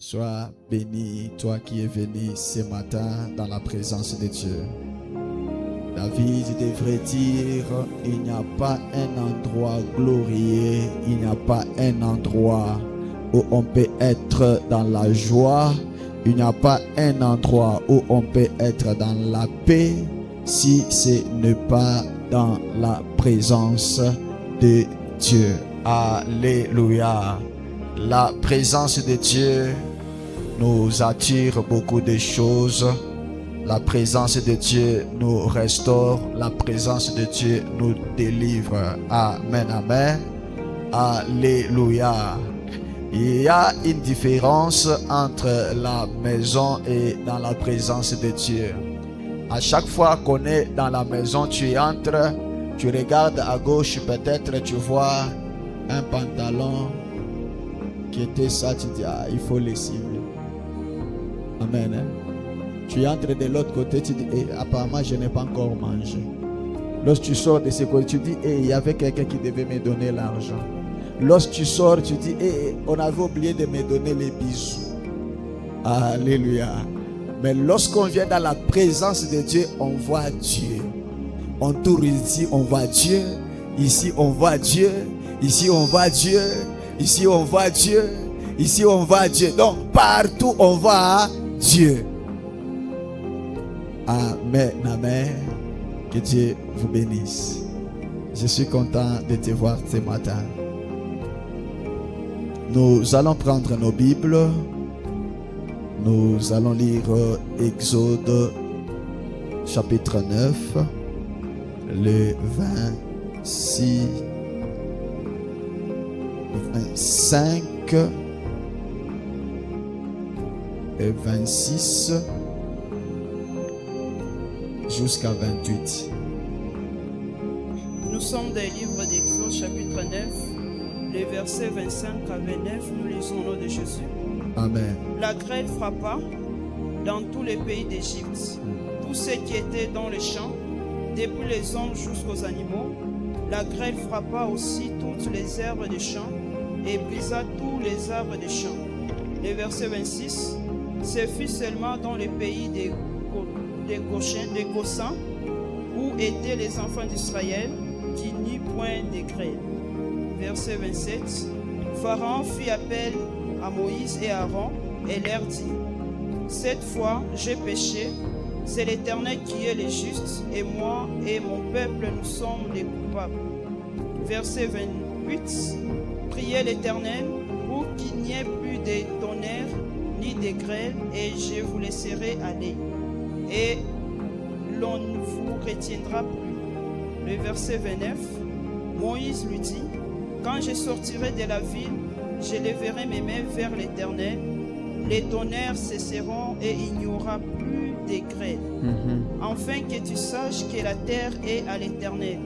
Sois béni, toi qui es venu ce matin dans la présence de Dieu. David devrait dire, il n'y a pas un endroit glorieux, il n'y a pas un endroit où on peut être dans la joie, il n'y a pas un endroit où on peut être dans la paix si ce n'est pas dans la présence de Dieu. Alléluia. La présence de Dieu nous attire beaucoup de choses. La présence de Dieu nous restaure. La présence de Dieu nous délivre. Amen, amen. Alléluia. Il y a une différence entre la maison et dans la présence de Dieu. À chaque fois qu'on est dans la maison, tu entres, tu regardes à gauche, peut-être tu vois un pantalon qui était ça, tu dis, il faut le suivre. Amen. Tu entres de l'autre côté, tu dis, apparemment je n'ai pas encore mangé. Lorsque tu sors de ce côté, tu dis, il y avait quelqu'un qui devait me donner l'argent. Lorsque tu sors, tu dis, on avait oublié de me donner les bisous. Alléluia. Mais lorsqu'on vient dans la présence de Dieu, on voit Dieu. On tourne ici, on voit Dieu. Ici, on voit Dieu. Ici, on voit Dieu. Ici, on voit Dieu. Ici, on voit Dieu. Donc, partout, on voit Dieu. Amen, amen. Que Dieu vous bénisse. Je suis content de te voir ce matin. Nous allons prendre nos Bibles. Nous allons lire Exode chapitre 9, le 26, 25 et 26 jusqu'à 28. Nous sommes dans le livre d'Exode chapitre 9, les versets 25 à 29, nous lisons au nom de Jésus. Amen. La grêle frappa dans tous les pays d'Égypte, tous ceux qui étaient dans les champs, depuis les hommes jusqu'aux animaux. La grêle frappa aussi toutes les herbes des champs et brisa tous les arbres des champs. Le verset 26, ce fut seulement dans le pays des Goshen, où étaient les enfants d'Israël, qui n'y point de grêle. Verset 27, Pharaon fit appel à Moïse et à Aaron et leur dit, cette fois j'ai péché, c'est l'Éternel qui est le juste, et moi et mon peuple nous sommes les coupables. Verset 28, priez l'Éternel pour qu'il n'y ait plus de tonnerre ni de grêle, et je vous laisserai aller, et l'on ne vous retiendra plus. Le verset 29, Moïse lui dit, quand je sortirai de la ville, je lèverai mes mains vers l'Éternel, les tonnerres cesseront et il n'y aura plus de grêle. Afin que tu saches que la terre est à l'Éternel.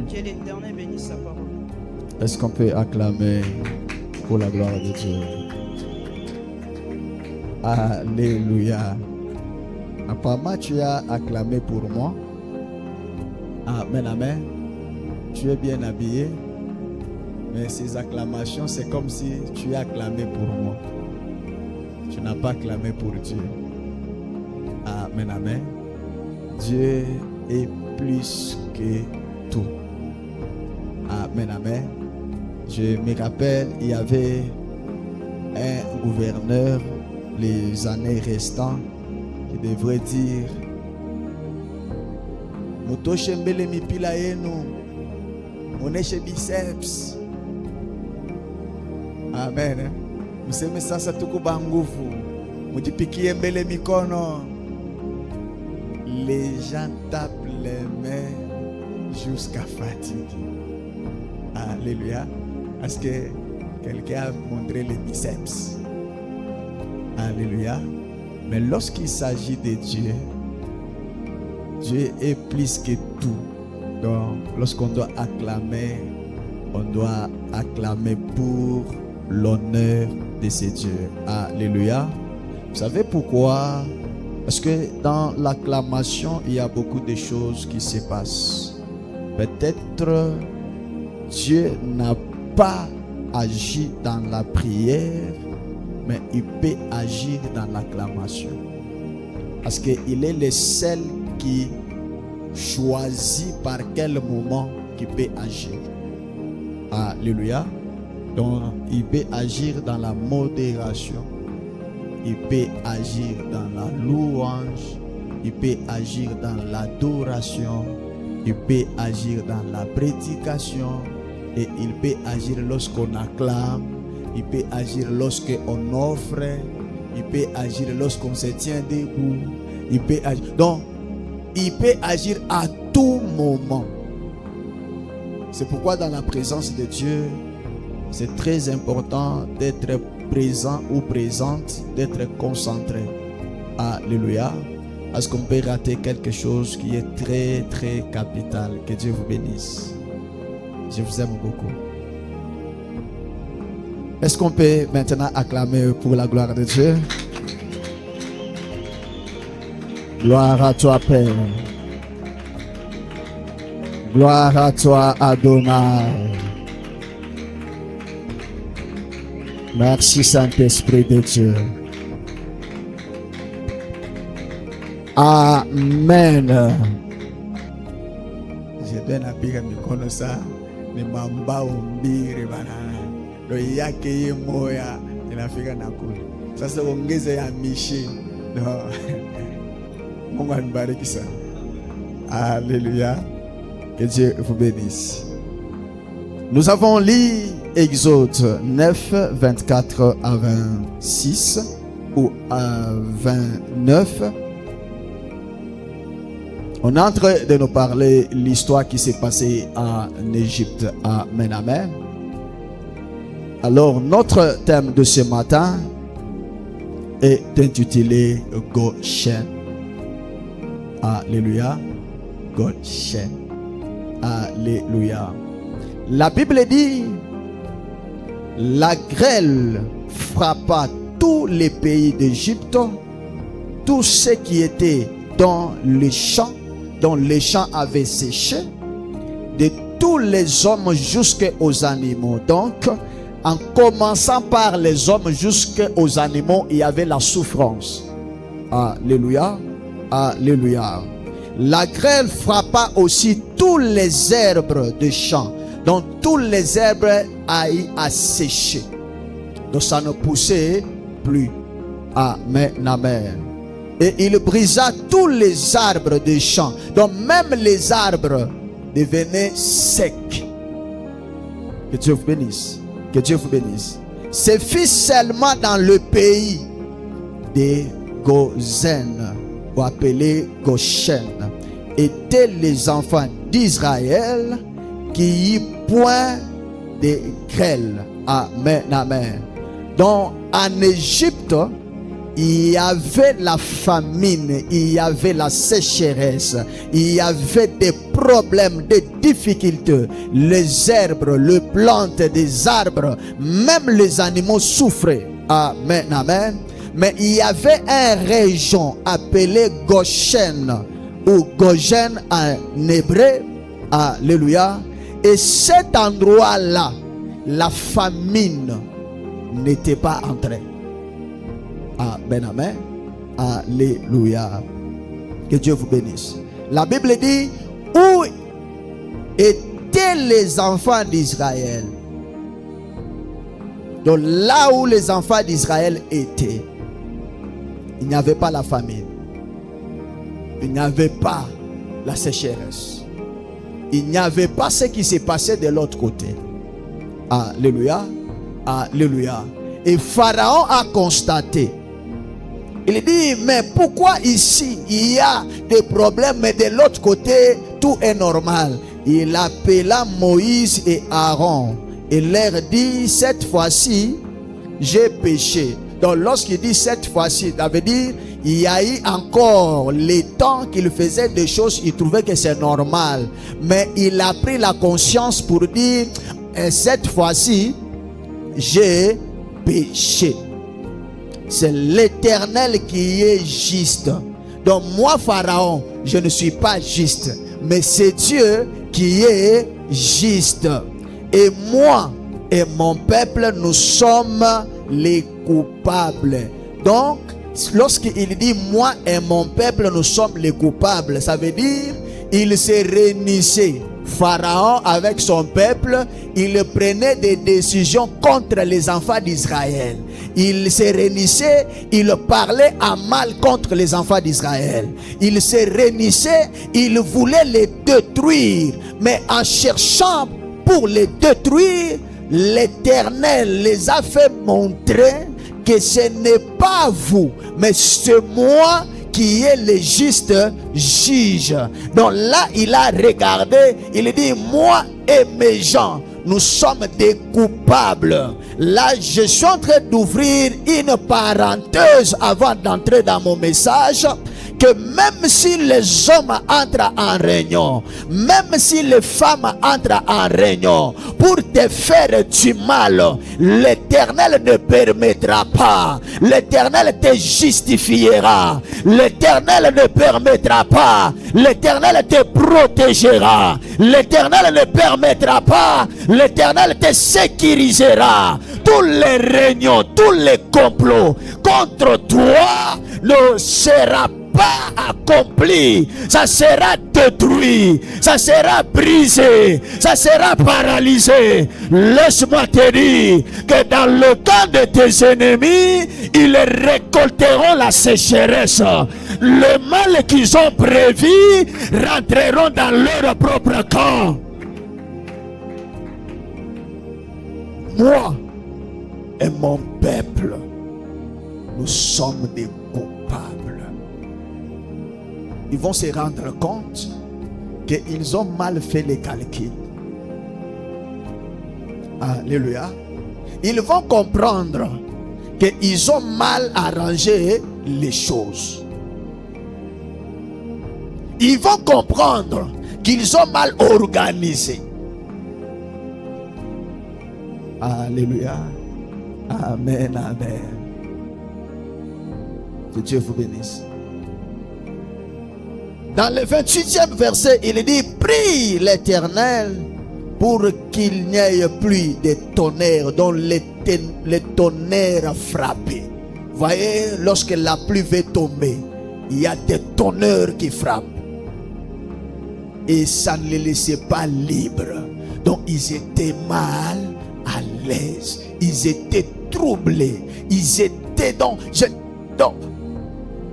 Que l'Éternel bénisse sa parole. Est-ce qu'on peut acclamer pour la gloire de Dieu? Alléluia. Apparemment, tu as acclamé pour moi. Amen, amen. Tu es bien habillé. Mais ces acclamations, c'est comme si tu as acclamé pour moi. Tu n'as pas acclamé pour Dieu. Amen, amen. Dieu est plus que tout. Amen, amen. Je me rappelle, il y avait un gouverneur, les années restantes, qui devrait dire Motoshembele mipila yenu, moneshe biceps. Amen. Mseme sasa tukuba nguvu, mujipikie mbele mikono. Les gens tapent les mains jusqu'à fatigue. Alléluia. Est-ce que quelqu'un a montré les biceps? Alléluia. Mais lorsqu'il s'agit de Dieu, Dieu est plus que tout. Donc, lorsqu'on doit acclamer, on doit acclamer pour l'honneur de ces dieux. Alléluia. Vous savez pourquoi? Parce que dans l'acclamation, il y a beaucoup de choses qui se passent. Peut-être Dieu n'a pas agi dans la prière mais il peut agir dans l'acclamation. Parce qu'il est le seul qui choisit par quel moment il peut agir. Alléluia. Donc, il peut agir dans la modération. Il peut agir dans la louange. Il peut agir dans l'adoration. Il peut agir dans la prédication. Et il peut agir lorsqu'on acclame. Il peut agir lorsqu'on offre. Il peut agir lorsqu'on se tient debout. Il peut agir. Donc, il peut agir à tout moment. C'est pourquoi dans la présence de Dieu, c'est très important d'être présent ou présente, d'être concentré. Alléluia. Parce qu'on peut rater quelque chose qui est très très capital. Que Dieu vous bénisse. Je vous aime beaucoup. Est-ce qu'on peut maintenant acclamer pour la gloire de Dieu? Gloire à toi, Père. Gloire à toi, Adonai. Merci, Saint-Esprit de Dieu. Amen. Je dois napiga mikono saa ni mambao mbili banana. Ndio yake yeye moya inafika na kule. Sasa ongeze ya mishi. No. Mungu anibariki sana. Alléluia. Que Dieu vous bénisse. Nous avons lu Exode 9, 24 à 26 ou à 29. On est en train de nous parler l'histoire qui s'est passée en Égypte. Amen, amen. Alors, notre thème de ce matin est intitulé Goshen. Alléluia. Goshen. Alléluia. La Bible dit, la grêle frappa tous les pays d'Égypte, tous ceux qui étaient dans les champs, dont les champs avaient séché, de tous les hommes jusqu'aux animaux. Donc, en commençant par les hommes jusqu'aux animaux, il y avait la souffrance. Alléluia. Alléluia. La grêle frappa aussi tous les herbes de champs. Donc tous les herbes à sécher. Donc ça ne poussait plus. Amen, amen. Et il brisa tous les arbres des champs. Donc même les arbres devenaient secs. Que Dieu vous bénisse. Que Dieu vous bénisse. Ce fut seulement dans le pays de Gozen, ou appelé Goshen, étaient les enfants d'Israël qui y point de grêle. Amen, amen. Donc en Égypte, il y avait la famine, il y avait la sécheresse, il y avait des problèmes, des difficultés. Les herbes, les plantes des arbres, même les animaux souffraient. Amen, amen. Mais il y avait une région appelée Goshen, ou Goshen en hébreu. Alléluia. Et cet endroit-là, la famine n'était pas entrée. Amen, amen. Alléluia. Que Dieu vous bénisse. La Bible dit, où étaient les enfants d'Israël? Donc là où les enfants d'Israël étaient, il n'y avait pas la famine. Il n'y avait pas la sécheresse. Il n'y avait pas ce qui s'est passé de l'autre côté. Alléluia. Alléluia. Et Pharaon a constaté. Il dit, mais pourquoi ici il y a des problèmes, mais de l'autre côté tout est normal? Il appela Moïse et Aaron et leur dit, cette fois-ci j'ai péché. Donc lorsqu'il dit cette fois-ci, ça veut dire il y a eu encore les temps qu'il faisait des choses, il trouvait que c'est normal. Mais il a pris la conscience pour dire, cette fois-ci j'ai péché. C'est l'Éternel qui est juste. Donc moi, Pharaon, je ne suis pas juste, mais c'est Dieu qui est juste. Et moi et mon peuple, nous sommes les coupables. Donc, lorsqu'il dit moi et mon peuple, nous sommes les coupables, ça veut dire il se réunissait. Pharaon avec son peuple, il prenait des décisions contre les enfants d'Israël. Il se réunissait, il parlait à mal contre les enfants d'Israël. Il se réunissait, il voulait les détruire. Mais en cherchant pour les détruire, l'Éternel les a fait montrer que ce n'est pas vous, mais c'est moi qui est le juste juge. Donc là, il a regardé, il dit, moi et mes gens, nous sommes des coupables. Là, je suis en train d'ouvrir une parenthèse avant d'entrer dans mon message. Que même si les hommes entrent en réunion, même si les femmes entrent en réunion pour te faire du mal, l'Éternel ne permettra pas. L'Éternel te justifiera. L'Éternel ne permettra pas. L'Éternel te protégera. L'Éternel ne permettra pas. L'Éternel te sécurisera. Tous les réunions, tous les complots contre toi ne seront pas accompli, ça sera détruit, ça sera brisé, ça sera paralysé. Laisse-moi te dire que dans le camp de tes ennemis, ils récolteront la sécheresse. Le mal qu'ils ont prévu rentreront dans leur propre camp. Moi et mon peuple, nous sommes des coupables. Ils vont se rendre compte qu'ils ont mal fait les calculs. Alléluia. Ils vont comprendre qu'ils ont mal arrangé les choses. Ils vont comprendre qu'ils ont mal organisé. Alléluia. Amen, amen. Que Dieu vous bénisse. Dans le 28e verset, il dit, prie l'Éternel pour qu'il n'y ait plus de tonnerre, dont les tonnerres frappent. Voyez, lorsque la pluie va tomber, il y a des tonnerres qui frappent. Et ça ne les laissait pas libres. Donc ils étaient mal à l'aise. Ils étaient troublés. Ils étaient donc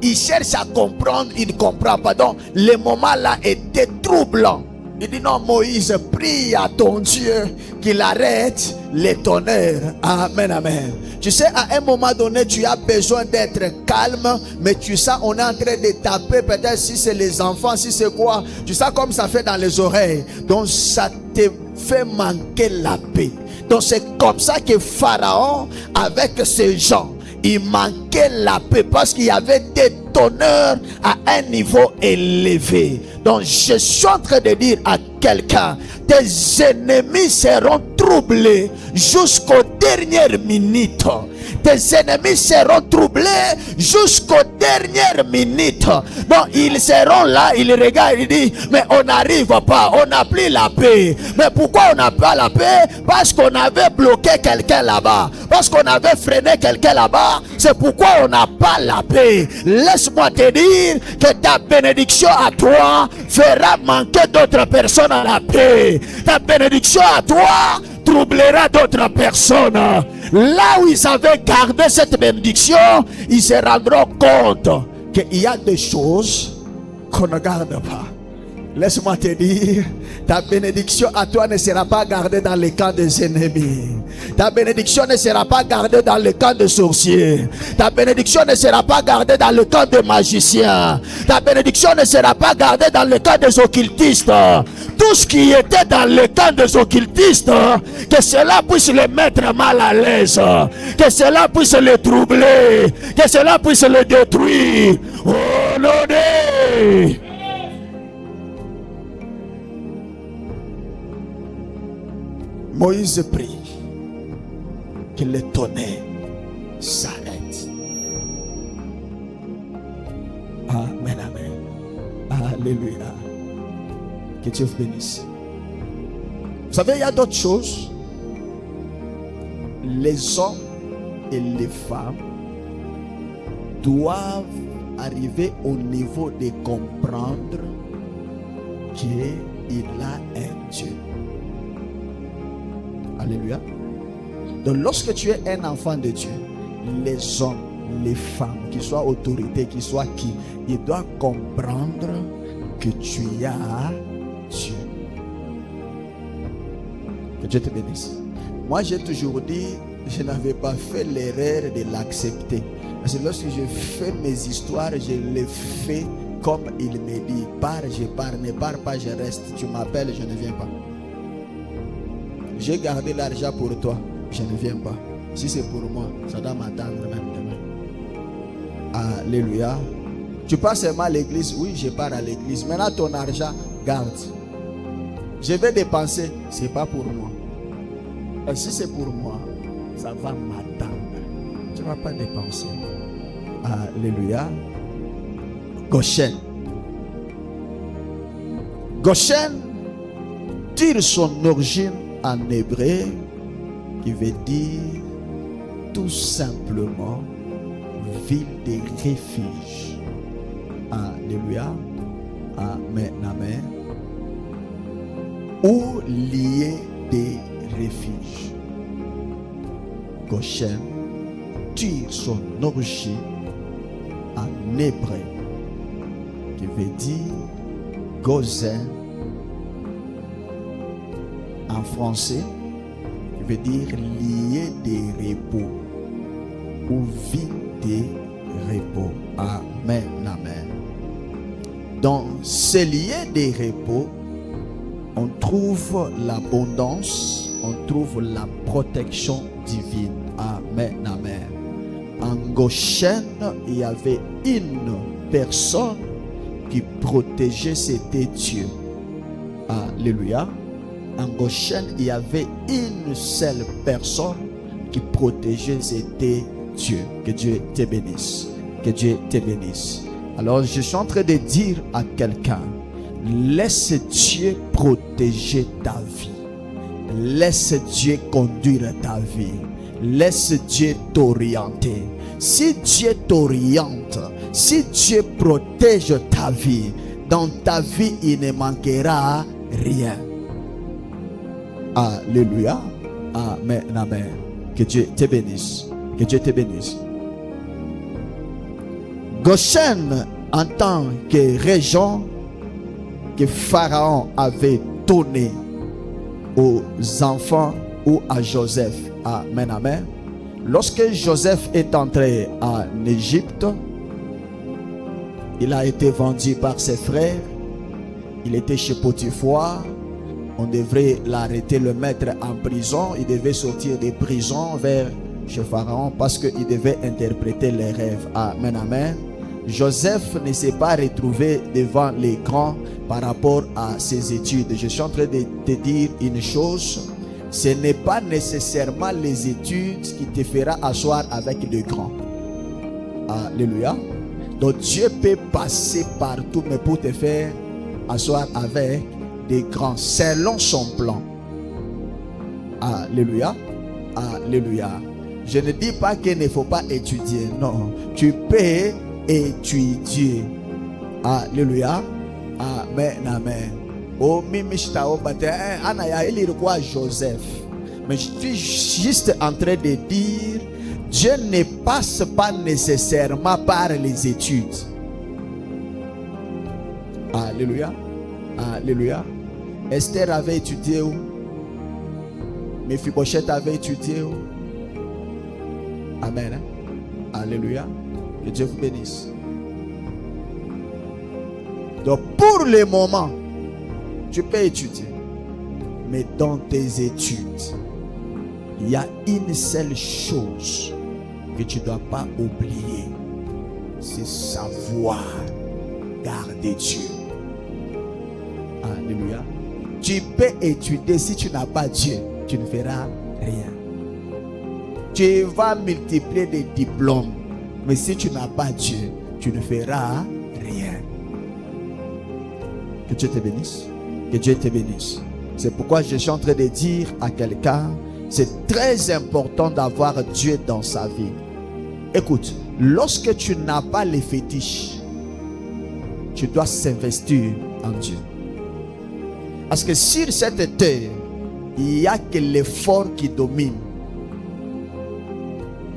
il cherche à comprendre, il ne comprend pas. Donc, le moment là était troublant. Il dit non, Moïse, prie à ton Dieu qu'il arrête les tonnerres. Amen, amen. Tu sais, à un moment donné, tu as besoin d'être calme, mais tu sais, on est en train de taper, peut-être si c'est les enfants, si c'est quoi. Tu sais comme ça fait dans les oreilles. Donc, ça te fait manquer la paix. Donc, c'est comme ça que Pharaon, avec ses gens, il manquait la paix parce qu'il y avait des tonnerres à un niveau élevé. Donc je suis en train de dire à quelqu'un, tes ennemis seront troublés jusqu'aux dernières minutes. Tes ennemis seront troublés jusqu'aux dernières minutes. Donc ils seront là, ils regardent, ils disent, mais on n'arrive pas, on n'a plus la paix. Mais pourquoi on n'a pas la paix? Parce qu'on avait bloqué quelqu'un là-bas. Parce qu'on avait freiné quelqu'un là-bas. C'est pourquoi on n'a pas la paix. Laisse-moi te dire que ta bénédiction à toi fera manquer d'autres personnes à la paix. Ta bénédiction à toi troublera d'autres personnes. Là où ils avaient gardé cette bénédiction, ils se rendront compte qu'il y a des choses qu'on ne garde pas. Laisse-moi te dire, ta bénédiction à toi ne sera pas gardée dans le camp des ennemis. Ta bénédiction ne sera pas gardée dans le camp des sorciers. Ta bénédiction ne sera pas gardée dans le camp des magiciens. Ta bénédiction ne sera pas gardée dans le camp des occultistes. Tout ce qui était dans le camp des occultistes, que cela puisse les mettre mal à l'aise, que cela puisse les troubler, que cela puisse les détruire. Oh non! Moïse prie que le tonnerre s'arrête. Amen, amen. Alléluia. Que Dieu vous bénisse. Vous savez, il y a d'autres choses. Les hommes et les femmes doivent arriver au niveau de comprendre qu'il a un Dieu. Alléluia. Donc lorsque tu es un enfant de Dieu, les hommes, les femmes, qu'ils soient autorités, qu'ils soient qui, ils doivent comprendre que tu as Dieu. Que Dieu te bénisse. Moi j'ai toujours dit, je n'avais pas fait l'erreur de l'accepter. Parce que lorsque je fais mes histoires, je les fais comme il me dit. Pars, je pars, ne pars pas, je reste. Tu m'appelles, je ne viens pas. J'ai gardé l'argent pour toi, je ne viens pas. Si c'est pour moi, ça doit m'attendre même demain. Alléluia. Tu passes seulement à l'église? Oui, je pars à l'église. Maintenant ton argent, garde. Je vais dépenser, c'est pas pour moi. Et si c'est pour moi, ça va m'attendre. Tu ne vas pas dépenser. Alléluia. Goshen. Goshen tire son origine en hébreu qui veut dire tout simplement ville de refuge. Alléluia. Amen, amen. Ou lié des refuges. Goshen tire son origine en hébreu qui veut dire Gozen en français qui veut dire lié des repos ou ville des repos. Amen, amen. Dans ces liés des repos, on trouve l'abondance, on trouve la protection divine. Amen, amen. En Goshen, il y avait une personne qui protégeait, c'était Dieu. Alléluia. En Goshen, il y avait une seule personne qui protégeait, c'était Dieu. Que Dieu te bénisse. Que Dieu te bénisse. Alors, je suis en train de dire à quelqu'un, laisse Dieu protéger ta vie. Laisse Dieu conduire ta vie. Laisse Dieu t'orienter. Si Dieu t'oriente, si Dieu protège ta vie, dans ta vie, il ne manquera rien. Alléluia. Amen, amen. Que Dieu te bénisse. Que Dieu te bénisse. Goshen, en tant que région que Pharaon avait donné aux enfants ou à Joseph. Amen, amen. Lorsque Joseph est entré en Égypte, il a été vendu par ses frères. Il était chez Potiphar. On devrait l'arrêter, le mettre en prison. Il devait sortir de prison vers chez Pharaon parce qu'il devait interpréter les rêves. Amen, amen. Joseph ne s'est pas retrouvé devant les grands par rapport à ses études. Je suis en train de te dire une chose. Ce n'est pas nécessairement les études qui te fera asseoir avec les grands. Alléluia. Donc Dieu peut passer partout, mais pour te faire asseoir avec des grands, selon son plan. Alléluia. Alléluia. Je ne dis pas qu'il ne faut pas étudier. Non. Tu peux étudier. Alléluia. Amen, amen. Oh, Joseph. Mais je suis juste en train de dire, Dieu ne passe pas nécessairement par les études. Alléluia. Alléluia. Esther avait étudié où? Mephibosheth avait étudié où? Amen. Alléluia. Que Dieu vous bénisse. Donc pour le moment, tu peux étudier. Mais dans tes études, il y a une seule chose que tu ne dois pas oublier. C'est savoir garder Dieu. Alléluia. Tu peux étudier, si tu n'as pas Dieu, tu ne feras rien. Tu vas multiplier des diplômes, mais si tu n'as pas Dieu, tu ne feras rien. Que Dieu te bénisse. Que Dieu te bénisse. C'est pourquoi je suis en train de dire à quelqu'un, C'est très important d'avoir Dieu dans sa vie. Écoute, lorsque tu n'as pas les fétiches, tu dois s'investir en Dieu. Parce que sur cette terre, il n'y a que l'effort qui domine.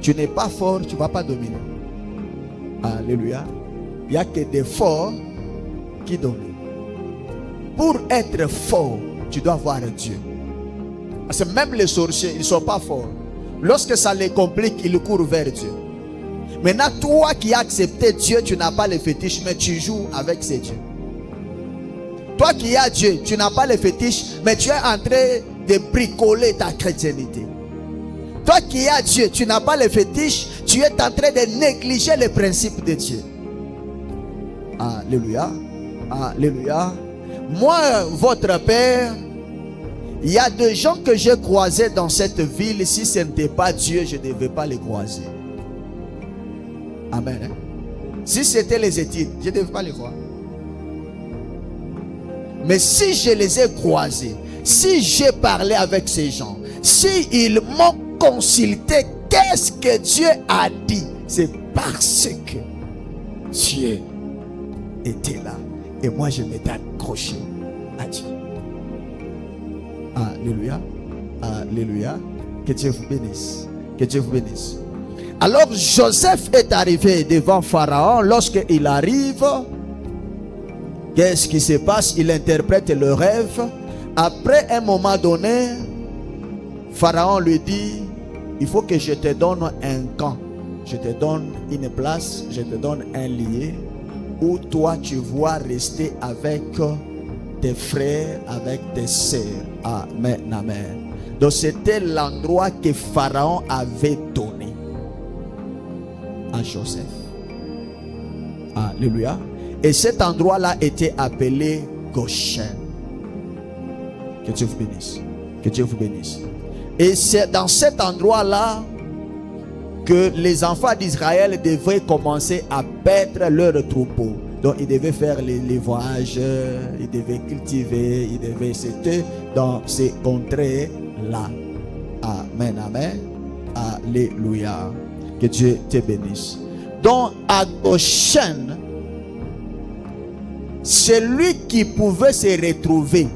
Tu n'es pas fort, tu ne vas pas dominer. Alléluia. Il n'y a que des forts qui dominent. Pour être fort, tu dois voir Dieu. Parce que même les sorciers, ils ne sont pas forts. Lorsque ça les complique, ils courent vers Dieu. Maintenant, toi qui as accepté Dieu, tu n'as pas les fétiches, mais tu joues avec ces dieux. Toi qui as Dieu, tu n'as pas les fétiches, mais tu es en train de bricoler ta chrétienté. Toi qui as Dieu, tu n'as pas les fétiches, tu es en train de négliger les principes de Dieu. Alléluia. Alléluia. Moi, votre Père, il y a des gens que j'ai croisés dans cette ville. Si ce n'était pas Dieu, je ne devais pas les croiser. Amen. Si c'était les études, je ne devais pas les croire. Mais si je les ai croisés, si j'ai parlé avec ces gens, si ils m'ont consulté, qu'est-ce que Dieu a dit? C'est parce que Dieu était là. Et moi, je m'étais accroché à Dieu. Alléluia. Alléluia. Que Dieu vous bénisse. Que Dieu vous bénisse. Alors Joseph est arrivé devant Pharaon. Lorsqu'il arrive, qu'est-ce qui se passe? Il interprète le rêve. Après un moment donné, Pharaon lui dit: il faut que je te donne un camp. Je te donne une place, je te donne un lieu où toi tu vas rester avec tes frères, avec tes sœurs. Amen, amen. Donc c'était l'endroit que Pharaon avait donné à Joseph. Alléluia. Et cet endroit-là était appelé Goshen. Que Dieu vous bénisse. Que Dieu vous bénisse. Et c'est dans cet endroit-là que les enfants d'Israël devaient commencer à perdre leur troupeau. Donc ils devaient faire les voyages, ils devaient cultiver, ils devaient... C'était dans ces contrées-là. Amen, amen. Alléluia. Que Dieu te bénisse. Donc à Goshen, celui qui pouvait se retrouver,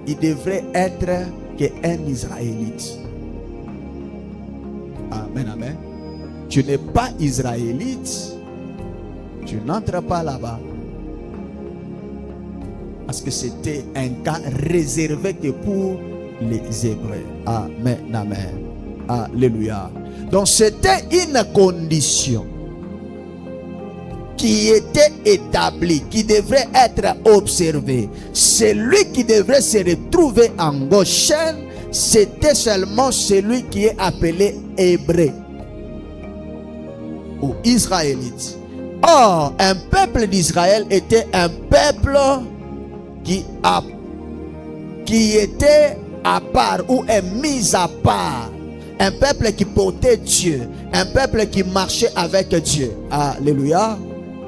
il devrait être qu'un Israélite. Amen, amen. Tu n'es pas israélite, tu n'entres pas là-bas. Parce que c'était un cas réservé que pour les Hébreux. Amen, amen. Alléluia. Donc c'était une condition qui était établie, qui devrait être observée. Celui qui devrait se retrouver en Goshen, c'était seulement celui qui est appelé Hébreu ou Israélite. Or, un peuple d'Israël était un peuple qui était à part ou est mis à part. Un peuple qui portait Dieu. Un peuple qui marchait avec Dieu. Alléluia.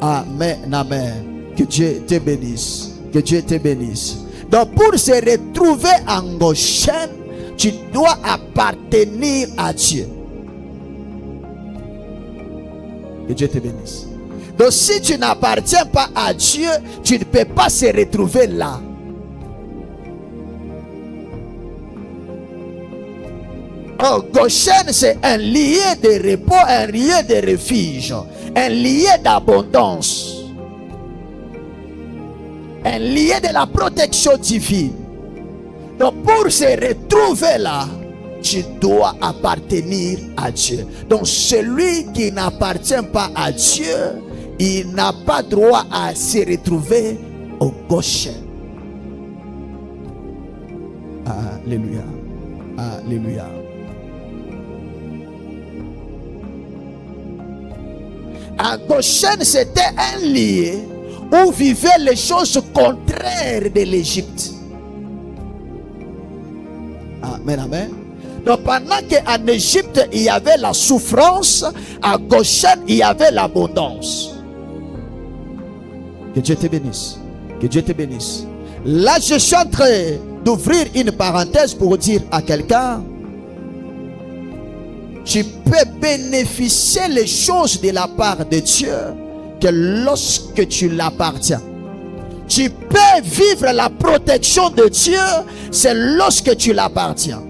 Amen, amen. Que Dieu te bénisse. Que Dieu te bénisse. Donc pour se retrouver en Goshen, tu dois appartenir à Dieu. Que Dieu te bénisse. Donc si tu n'appartiens pas à Dieu, tu ne peux pas se retrouver là. Oh, Goshen, c'est un lieu de repos, un lieu de refuge, un lieu d'abondance, un lieu de la protection divine. Donc pour se retrouver là, tu dois appartenir à Dieu. Donc celui qui n'appartient pas à Dieu, il n'a pas droit à se retrouver au Goshen. Alléluia. Alléluia. À Goshen, c'était un lieu où vivaient les choses contraires de l'Égypte. Amen, amen. Donc pendant qu'en Égypte, il y avait la souffrance, à Goshen, il y avait l'abondance. Que Dieu te bénisse. Que Dieu te bénisse. Là, je suis en train d'ouvrir une parenthèse pour dire à quelqu'un, tu peux bénéficier les choses de la part de Dieu que lorsque tu l'appartiens. Tu peux vivre la protection de Dieu, c'est lorsque tu l'appartiens.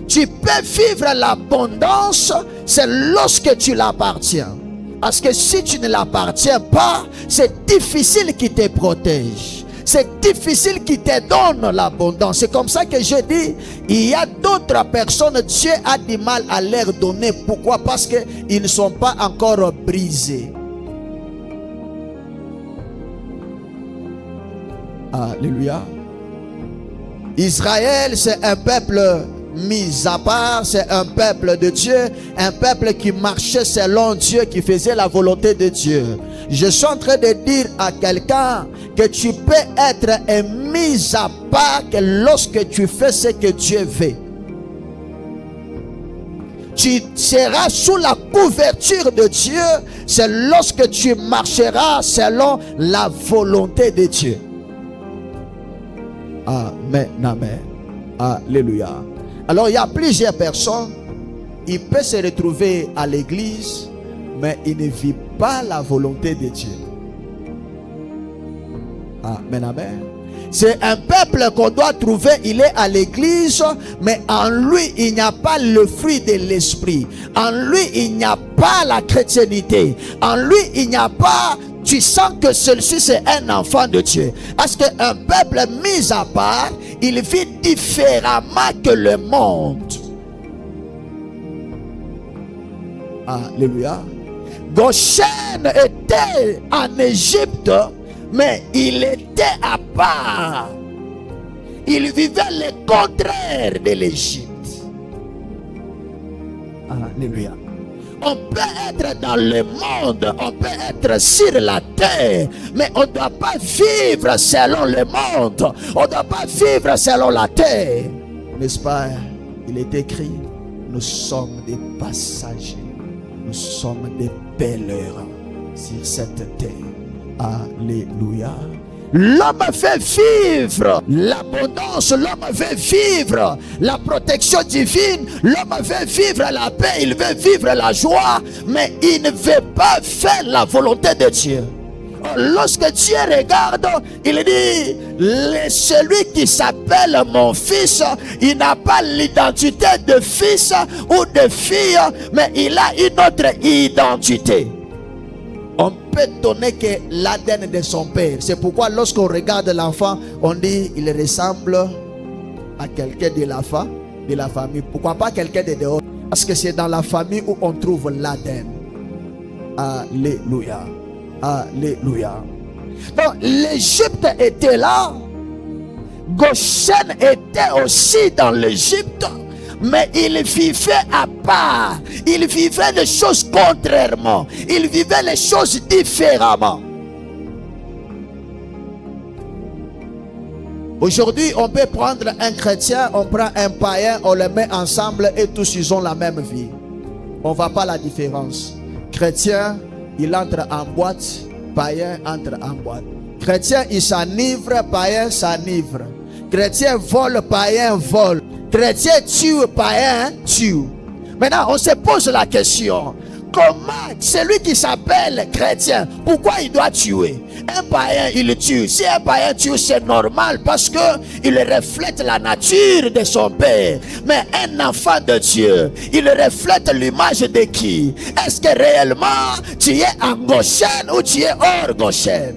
Tu peux vivre l'abondance, c'est lorsque tu l'appartiens. Parce que si tu ne l'appartiens pas, c'est difficile qu'il te protège. C'est difficile qu'il te donne l'abondance. C'est comme ça que je dis, il y a d'autres personnes, Dieu a du mal à leur donner. Pourquoi? Parce qu'ils ne sont pas encore brisés. Alléluia. Israël, c'est un peuple mis à part, c'est un peuple de Dieu, un peuple qui marchait selon Dieu, qui faisait la volonté de Dieu. Je suis en train de dire à quelqu'un que tu peux être mis à part que lorsque tu fais ce que Dieu veut. Tu seras sous la couverture de Dieu, c'est lorsque tu marcheras selon la volonté de Dieu. Amen, amen. Alléluia. Alors il y a plusieurs personnes, ils peuvent se retrouver à l'église, mais ils ne vivent pas la volonté de Dieu. Amen, amen. C'est un peuple qu'on doit trouver, il est à l'église, mais en lui, il n'y a pas le fruit de l'esprit. En lui, il n'y a pas la chrétienté. En lui, il n'y a pas... Tu sens que celui-ci, c'est un enfant de Dieu. Parce qu'un peuple mis à part, il vit différemment que le monde. Alléluia. Goshen était en Égypte, mais il était à part. Il vivait le contraire de l'Égypte. Alléluia. On peut être dans le monde, on peut être sur la terre, mais on ne doit pas vivre selon le monde. On ne doit pas vivre selon la terre. N'est-ce pas? Il est écrit, nous sommes des passagers, nous sommes des pèlerins sur cette terre. Alléluia. L'homme veut vivre l'abondance, l'homme veut vivre la protection divine, l'homme veut vivre la paix, il veut vivre la joie, mais il ne veut pas faire la volonté de Dieu. Lorsque Dieu regarde, il dit, celui qui s'appelle mon fils, il n'a pas l'identité de fils ou de fille, mais il a une autre identité. On peut donner que l'ADN de son père. C'est pourquoi lorsqu'on regarde l'enfant, on dit il ressemble à quelqu'un de la famille. Pourquoi pas quelqu'un de dehors? Parce que c'est dans la famille où on trouve l'ADN. Alléluia. Alléluia. Donc l'Égypte était là. Goshen était aussi dans l'Égypte. Mais il vivait à part. Il vivait les choses contrairement. Il vivait les choses différemment. Aujourd'hui, on peut prendre un chrétien, on prend un païen, on les met ensemble et tous ils ont la même vie. On ne voit pas la différence. Chrétien, il entre en boîte, païen entre en boîte. Chrétien, il s'enivre, païen s'enivre. Chrétien vole, païen vole. Chrétien tue, païen tue. Maintenant, on se pose la question. Comment celui qui s'appelle chrétien, pourquoi il doit tuer? Un païen, il tue. Si un païen tue, c'est normal parce qu'il reflète la nature de son père. Mais un enfant de Dieu, il reflète l'image de qui? Est-ce que réellement tu es en Goshen ou tu es hors Goshen?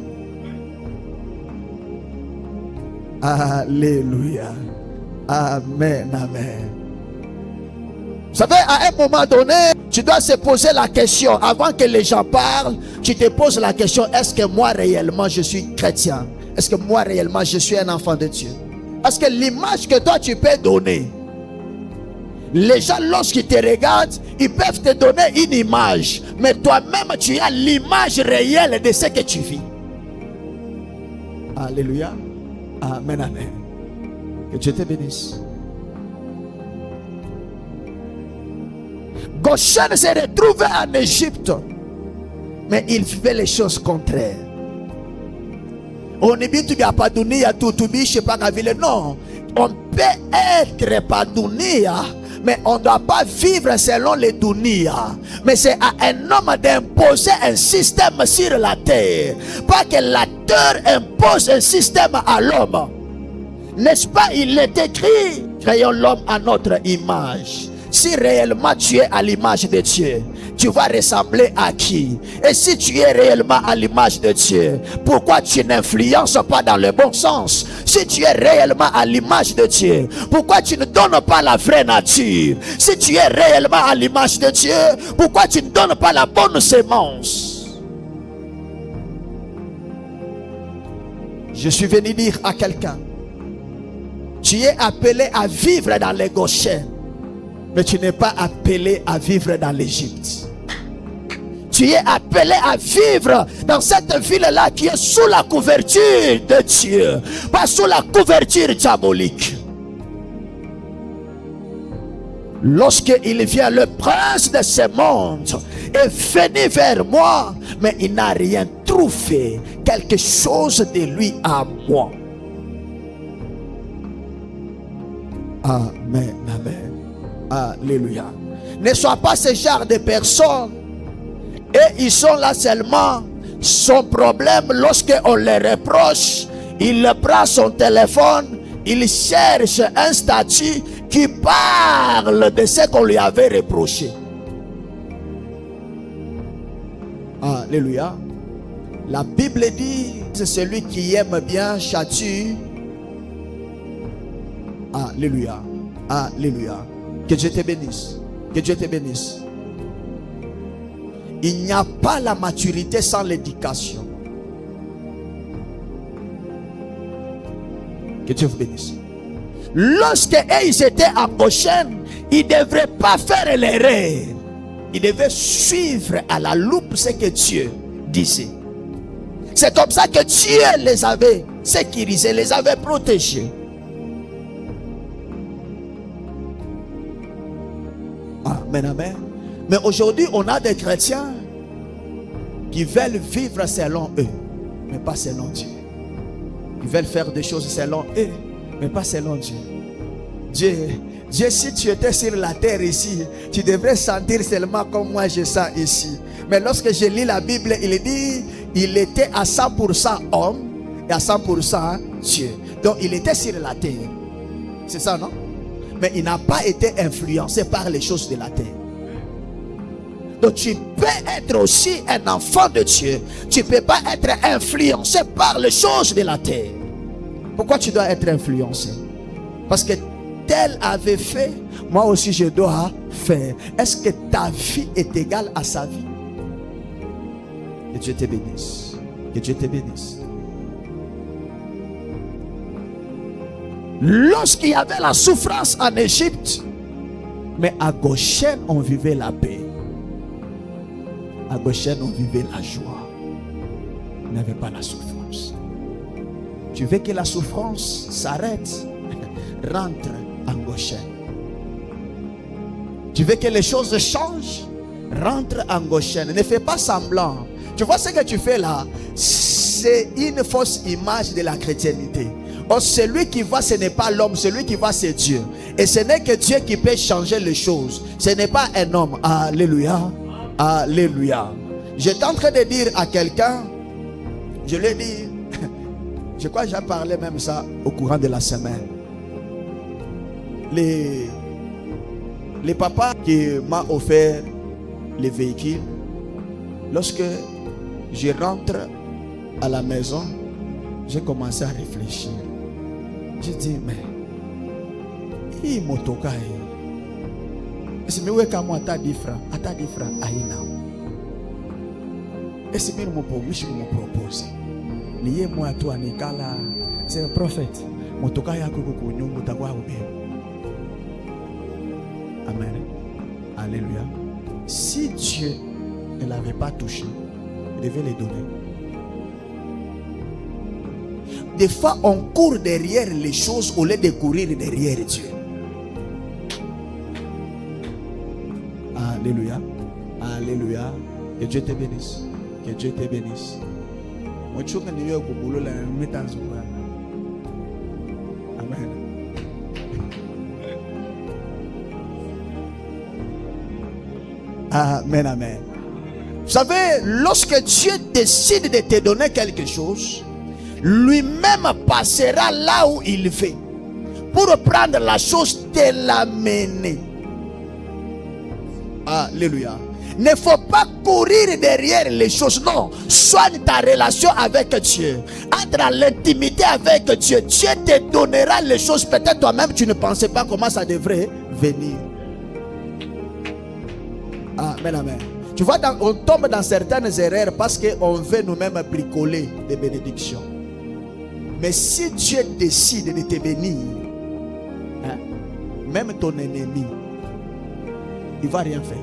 Alléluia. Amen, amen. Vous savez, à un moment donné, tu dois se poser la question, avant que les gens parlent, tu te poses la question, est-ce que moi réellement je suis chrétien? Est-ce que moi réellement je suis un enfant de Dieu? Parce que l'image que toi tu peux donner, les gens lorsqu'ils te regardent, ils peuvent te donner une image, mais toi-même tu as l'image réelle de ce que tu vis. Alléluia. Amen, amen. Que Dieu te bénisse. Goshen s'est retrouvé en Égypte, mais il vivait les choses contraires. On est bien tu n'as pas donné à tout, tu ne sais pas qu'à ville. Non, on peut être pas donné Mais on ne doit pas vivre selon les dunya. Mais c'est à un homme d'imposer un système sur la terre. Pas que la terre impose un système à l'homme. N'est-ce pas, il est écrit, créons l'homme à notre image. Si réellement tu es à l'image de Dieu, tu vas ressembler à qui? Et si tu es réellement à l'image de Dieu, pourquoi tu n'influences pas dans le bon sens? Si tu es réellement à l'image de Dieu, pourquoi tu ne donnes pas la vraie nature? Si tu es réellement à l'image de Dieu, pourquoi tu ne donnes pas la bonne sémence? Je suis venu dire à quelqu'un, tu es appelé à vivre dans les Goshen, mais tu n'es pas appelé à vivre dans l'Égypte. Tu es appelé à vivre dans cette ville-là qui est sous la couverture de Dieu, pas sous la couverture diabolique. Lorsqu'il vient, le prince de ce monde est venu vers moi, mais il n'a rien trouvé, quelque chose de lui à moi. Amen, amen. Alléluia. Ne sois pas ce genre de personnes. Et ils sont là seulement. Son problème, lorsqu'on les reproche, il prend son téléphone, il cherche un statut qui parle de ce qu'on lui avait reproché. Alléluia. La Bible dit, c'est celui qui aime bien châtie. Alléluia. Alléluia. Que Dieu te bénisse. Que Dieu te bénisse. Il n'y a pas la maturité sans l'éducation. Que Dieu vous bénisse. Lorsque ils étaient en Goshen, ils ne devraient pas faire l'erreur. Ils devaient suivre à la loupe ce que Dieu disait. C'est comme ça que Dieu les avait sécurisés, les avait protégés. Amen, amen. Mais aujourd'hui, on a des chrétiens qui veulent vivre selon eux, mais pas selon Dieu. Ils veulent faire des choses selon eux, mais pas selon Dieu. Dieu, si tu étais sur la terre ici, tu devrais sentir seulement comme moi je sens ici. Mais lorsque je lis la Bible, il dit, il était à 100% homme et à 100% Dieu. Donc il était sur la terre. C'est ça, non? Mais il n'a pas été influencé par les choses de la terre. Donc tu peux être aussi un enfant de Dieu. Tu ne peux pas être influencé par les choses de la terre. Pourquoi tu dois être influencé? Parce que tel avait fait, moi aussi je dois faire. Est-ce que ta vie est égale à sa vie? Que Dieu te bénisse. Que Dieu te bénisse. Lorsqu'il y avait la souffrance en Égypte, mais à Goshen on vivait la paix. À Goshen on vivait la joie. Il n'y avait pas la souffrance. Tu veux que la souffrance s'arrête? Rentre en Goshen. Tu veux que les choses changent? Rentre en Goshen. Ne fais pas semblant. Tu vois ce que tu fais là? C'est une fausse image de la chrétienté. Or, celui qui va, ce n'est pas l'homme, celui qui va, c'est Dieu. Et ce n'est que Dieu qui peut changer les choses. Ce n'est pas un homme. Alléluia. Alléluia. J'étais en train de dire à quelqu'un, je lui ai dit, je crois que j'ai parlé même ça au courant de la semaine. Les papas qui m'ont offert les véhicules, lorsque je rentre à la maison, j'ai commencé à réfléchir. J'ai dit, mais il m'a toqué. C'est mieux que moi, à ta différence, aïna. Et c'est mieux que je me propose. Lié moi à toi, Nicolas, c'est un prophète. Mon toqué a coucou, nous mutawa ou bien. Amen. Alléluia. Si Dieu ne l'avait pas touché, il devait les donner. Des fois, on court derrière les choses au lieu de courir derrière Dieu. Alléluia. Alléluia. Que Dieu te bénisse. Que Dieu te bénisse. Amen. Amen, amen. Vous savez, lorsque Dieu décide de te donner quelque chose, lui-même passera là où il veut pour prendre la chose, te l'amener. Alléluia. Ne faut pas courir derrière les choses. Non, soigne ta relation avec Dieu. Entre dans l'intimité avec Dieu. Dieu te donnera les choses. Peut-être toi-même tu ne pensais pas comment ça devrait venir. Amen, amen. Tu vois, on tombe dans certaines erreurs parce qu'on veut nous-mêmes bricoler des bénédictions. Mais si Dieu décide de te bénir, même ton ennemi, il ne va rien faire.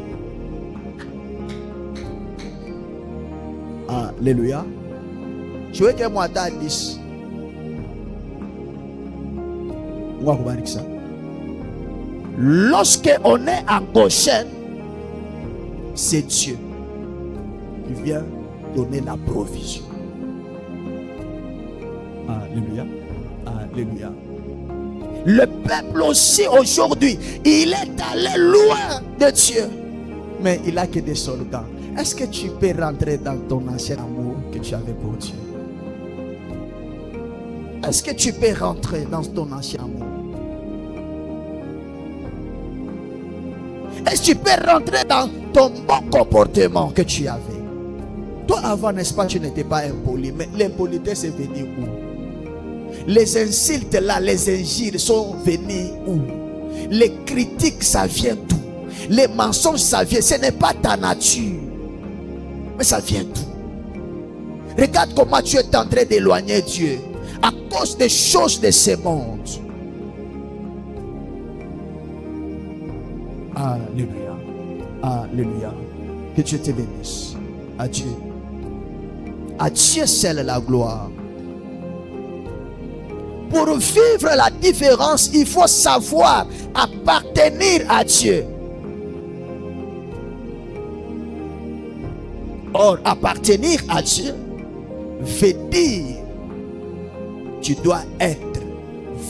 Alléluia. Je veux que moi t'as 10. Lorsque on est en Goshen, c'est Dieu qui vient donner la provision. Alléluia. Alléluia. Le peuple aussi aujourd'hui, il est allé loin de Dieu, mais il n'a que des soldats. Est-ce que tu peux rentrer dans ton ancien amour que tu avais pour Dieu? Est-ce que tu peux rentrer dans ton ancien amour? Est-ce que tu peux rentrer dans ton bon comportement que tu avais? Toi avant, n'est-ce pas, tu n'étais pas impoli, mais l'impolitesse est venue où? Les insultes là, les injures sont venus où? Les critiques, ça vient d'où? Les mensonges, ça vient, ce n'est pas ta nature, mais ça vient d'où? Regarde comment tu es en train d'éloigner Dieu à cause des choses de ce monde. Alléluia. Alléluia. Que Dieu te bénisse. Adieu. À Dieu seul la gloire. Pour vivre la différence, il faut savoir appartenir à Dieu. Or, appartenir à Dieu veut dire tu dois être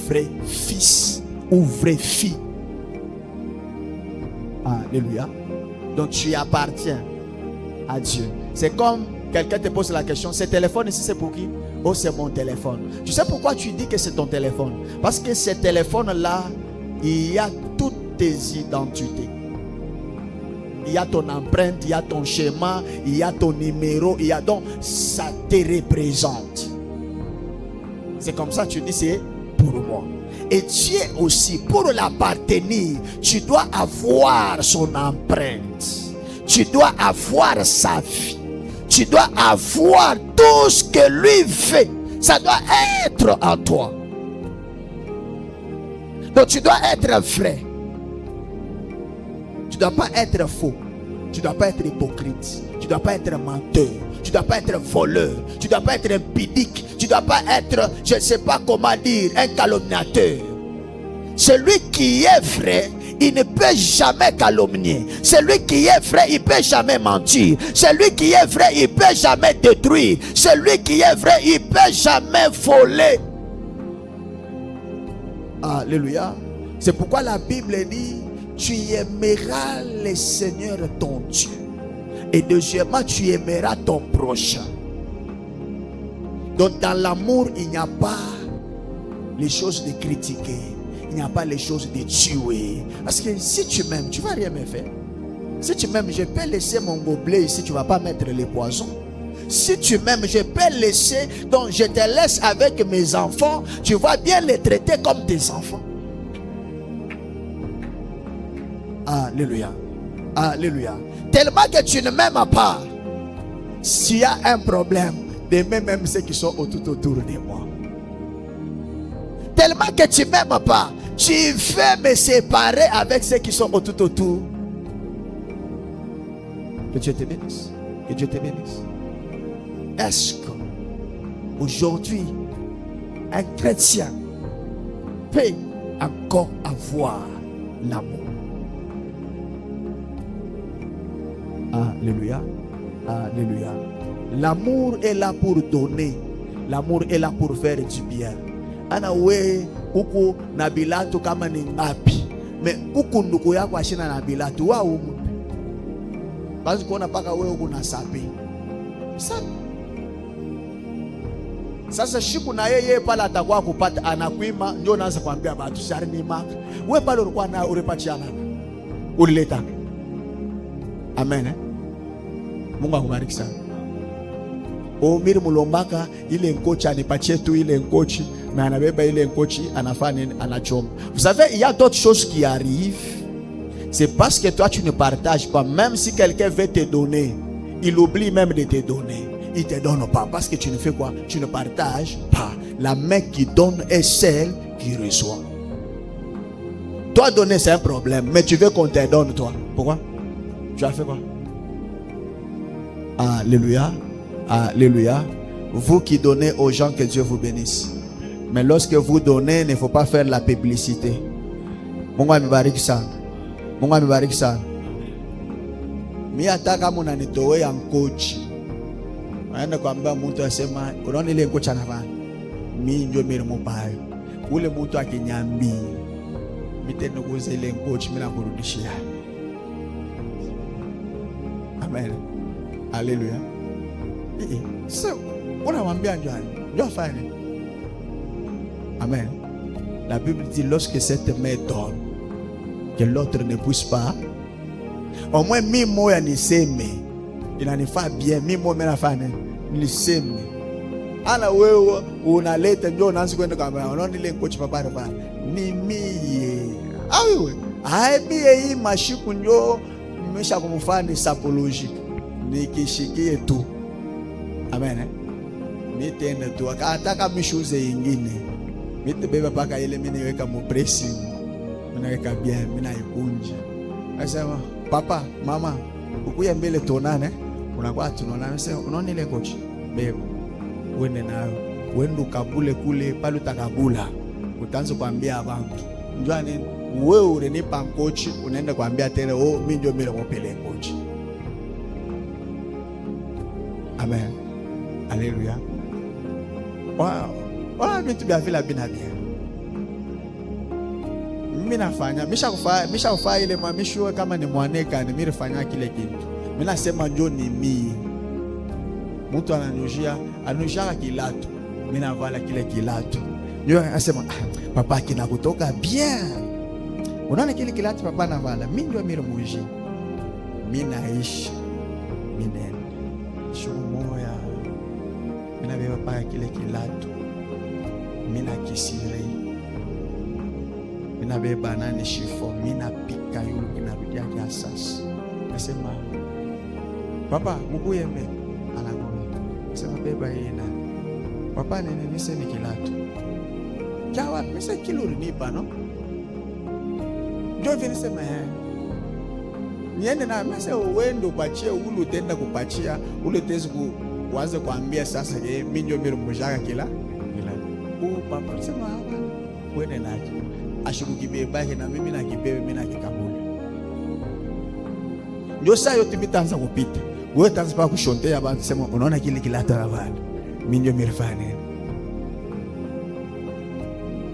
vrai fils ou vraie fille. Alléluia. Donc tu appartiens à Dieu. C'est comme quelqu'un te pose la question, ce téléphone ici c'est pour qui? Oh, c'est mon téléphone. Tu sais pourquoi tu dis que c'est ton téléphone? Parce que ce téléphone-là, il y a toutes tes identités. Il y a ton empreinte, il y a ton schéma, il y a ton numéro, il y a donc ça te représente. C'est comme ça que tu dis c'est pour moi. Et Dieu aussi, pour l'appartenir, tu dois avoir son empreinte. Tu dois avoir sa vie. Tu dois avoir tout ce que lui fait. Ça doit être en toi. Donc tu dois être vrai. Tu ne dois pas être faux. Tu ne dois pas être hypocrite. Tu ne dois pas être menteur. Tu ne dois pas être voleur. Tu ne dois pas être impudique. Tu ne dois pas être, je ne sais pas comment dire, un calomniateur. Celui qui est vrai, il ne peut jamais calomnier. Celui qui est vrai, il ne peut jamais mentir. Celui qui est vrai, il ne peut jamais détruire. Celui qui est vrai, il ne peut jamais voler. Alléluia. C'est pourquoi la Bible dit, tu aimeras le Seigneur ton Dieu. Et deuxièmement, tu aimeras ton prochain. Donc dans l'amour, il n'y a pas les choses de critiquer. Il n'y a pas les choses de tuer. Parce que si tu m'aimes, tu ne vas rien me faire. Si tu m'aimes, je peux laisser mon gobelet ici, tu ne vas pas mettre les poisons. Si tu m'aimes, je peux laisser, donc je te laisse avec mes enfants, tu vas bien les traiter comme tes enfants. Alléluia. Alléluia. Tellement que tu ne m'aimes pas, s'il y a un problème, d'aimer même ceux qui sont tout autour de moi. Tellement que tu ne m'aimes pas, tu veux me séparer avec ceux qui sont tout autour. Que Dieu te bénisse. Que Dieu te bénisse. Est-ce qu'aujourd'hui, un chrétien peut encore avoir l'amour? Alléluia. Alléluia. L'amour est là pour donner. L'amour est là pour faire du bien. Anawe huku na Bilatu kama ni ngapi, me huku ndugu yako ashina na Bilatu wa umu. Basi kuona paka wewe kuna sapi. Sapi. Sasa shiku na yeye pale atakuwa kupata anakuima, ndio naanza kuambia watu shari ni maka. Wewe pale ulikuwa na urepachiana. Ulileta. Amen. Mungu akubariki sana. Miri mulombaka ile nkochi anipatie tu ile nkochi na anabeba ile nkochi anafanya anachoma. Vous savez, il y a d'autres choses qui arrivent. C'est parce que toi tu ne partages pas. Même si quelqu'un veut te donner, il oublie même de te donner. Il te donne pas parce que tu ne fais quoi? Tu ne partages pas. La main qui donne est celle qui reçoit. Toi donner c'est un problème, mais tu veux qu'on te donne toi. Pourquoi? Tu as fait quoi? Alléluia. Alléluia. Vous qui donnez aux gens, que Dieu vous bénisse. Mais lorsque vous donnez, il ne faut pas faire la publicité. Mungu amebariki sana. Mungu amebariki sana. Mimi hata kama unanitoa nkochi. Aenda kwambia mtu asema, unaona ile nkochi anafanya. Mimi ndio mimi mbayo. Ule mtu akinyambia, mimi tena kuuza ile nkochi mimi nakurudishia. Amen. Alléluia. So, unamwambia ndio afanye. Amen. La Bible dit lorsque cette main donne, que l'autre ne puisse pas. Au moins mimi moya niseme inanifaa bien, mimi moya nafanya niseme. Ana wewe unaleta ndio unaanza kwenda kama unaona ile coach papa hapa. Ni mie. Wewe. Mie hii mashiku ndio nimesha kumfanya sapology. Nikishikie tu. Amen. Mimi tena tu akataka mishuze ingine. Mimi beba paka ile mimi niweka mu pressing. Mimi naweka bien, mimi naikunja. Asema, "Papa, mama, ukuye mbele tuonane." Unakuwa tunaonana, sasa unaona ile coach? Beba. Uende nayo. Uende ukabule kule pale utakabula. Utaanza kuambia abantu. Njoo nini? Wewe unanipa coach, unaenda kuambia tena, "Oh, mimi ndio mimi nakupeleka coach." Amen. Alléluia. Wow. Vitu vya vile bina bien. Mimi nafanya, misha kufanya ile mamisho kama ni mwaneka, ni mimi nafanya kile kitu. Mimi nasema njoo ni mimi. Mtu ananujia kilato. Mimi navala kile kilato. Njoo anasema, "Papa kina kutoka bien." Unaona kile kilato papa navala. Mimi ndio mimi muji. Mimi naishi. Mimi moya. Mina beba pa kile kilato. Mina kisiri. Mina beba nani shifo. Mina pika yulu kinarudia kiasasi. Nasema, "Papa, mukuye mbe." Anagoni. Nasema, "Beba ina." Papa nene nise ni kilato. Jawa, nise kilo nipa, no? Ndio vile sema niende na mese uende upachie ule tenda kupachia ule tezi kuanza kuambia sasa mimi ndio mimi mjaka kila papa sema hapa uende nacho ashukukibeba na mimi na kibebe mimi na kikabula. Ndio saa yote mitaanza kupita. Wewe utaanza pa kushontea abantu sema unaona kile kilata la bali. Mimi ndio mirfane.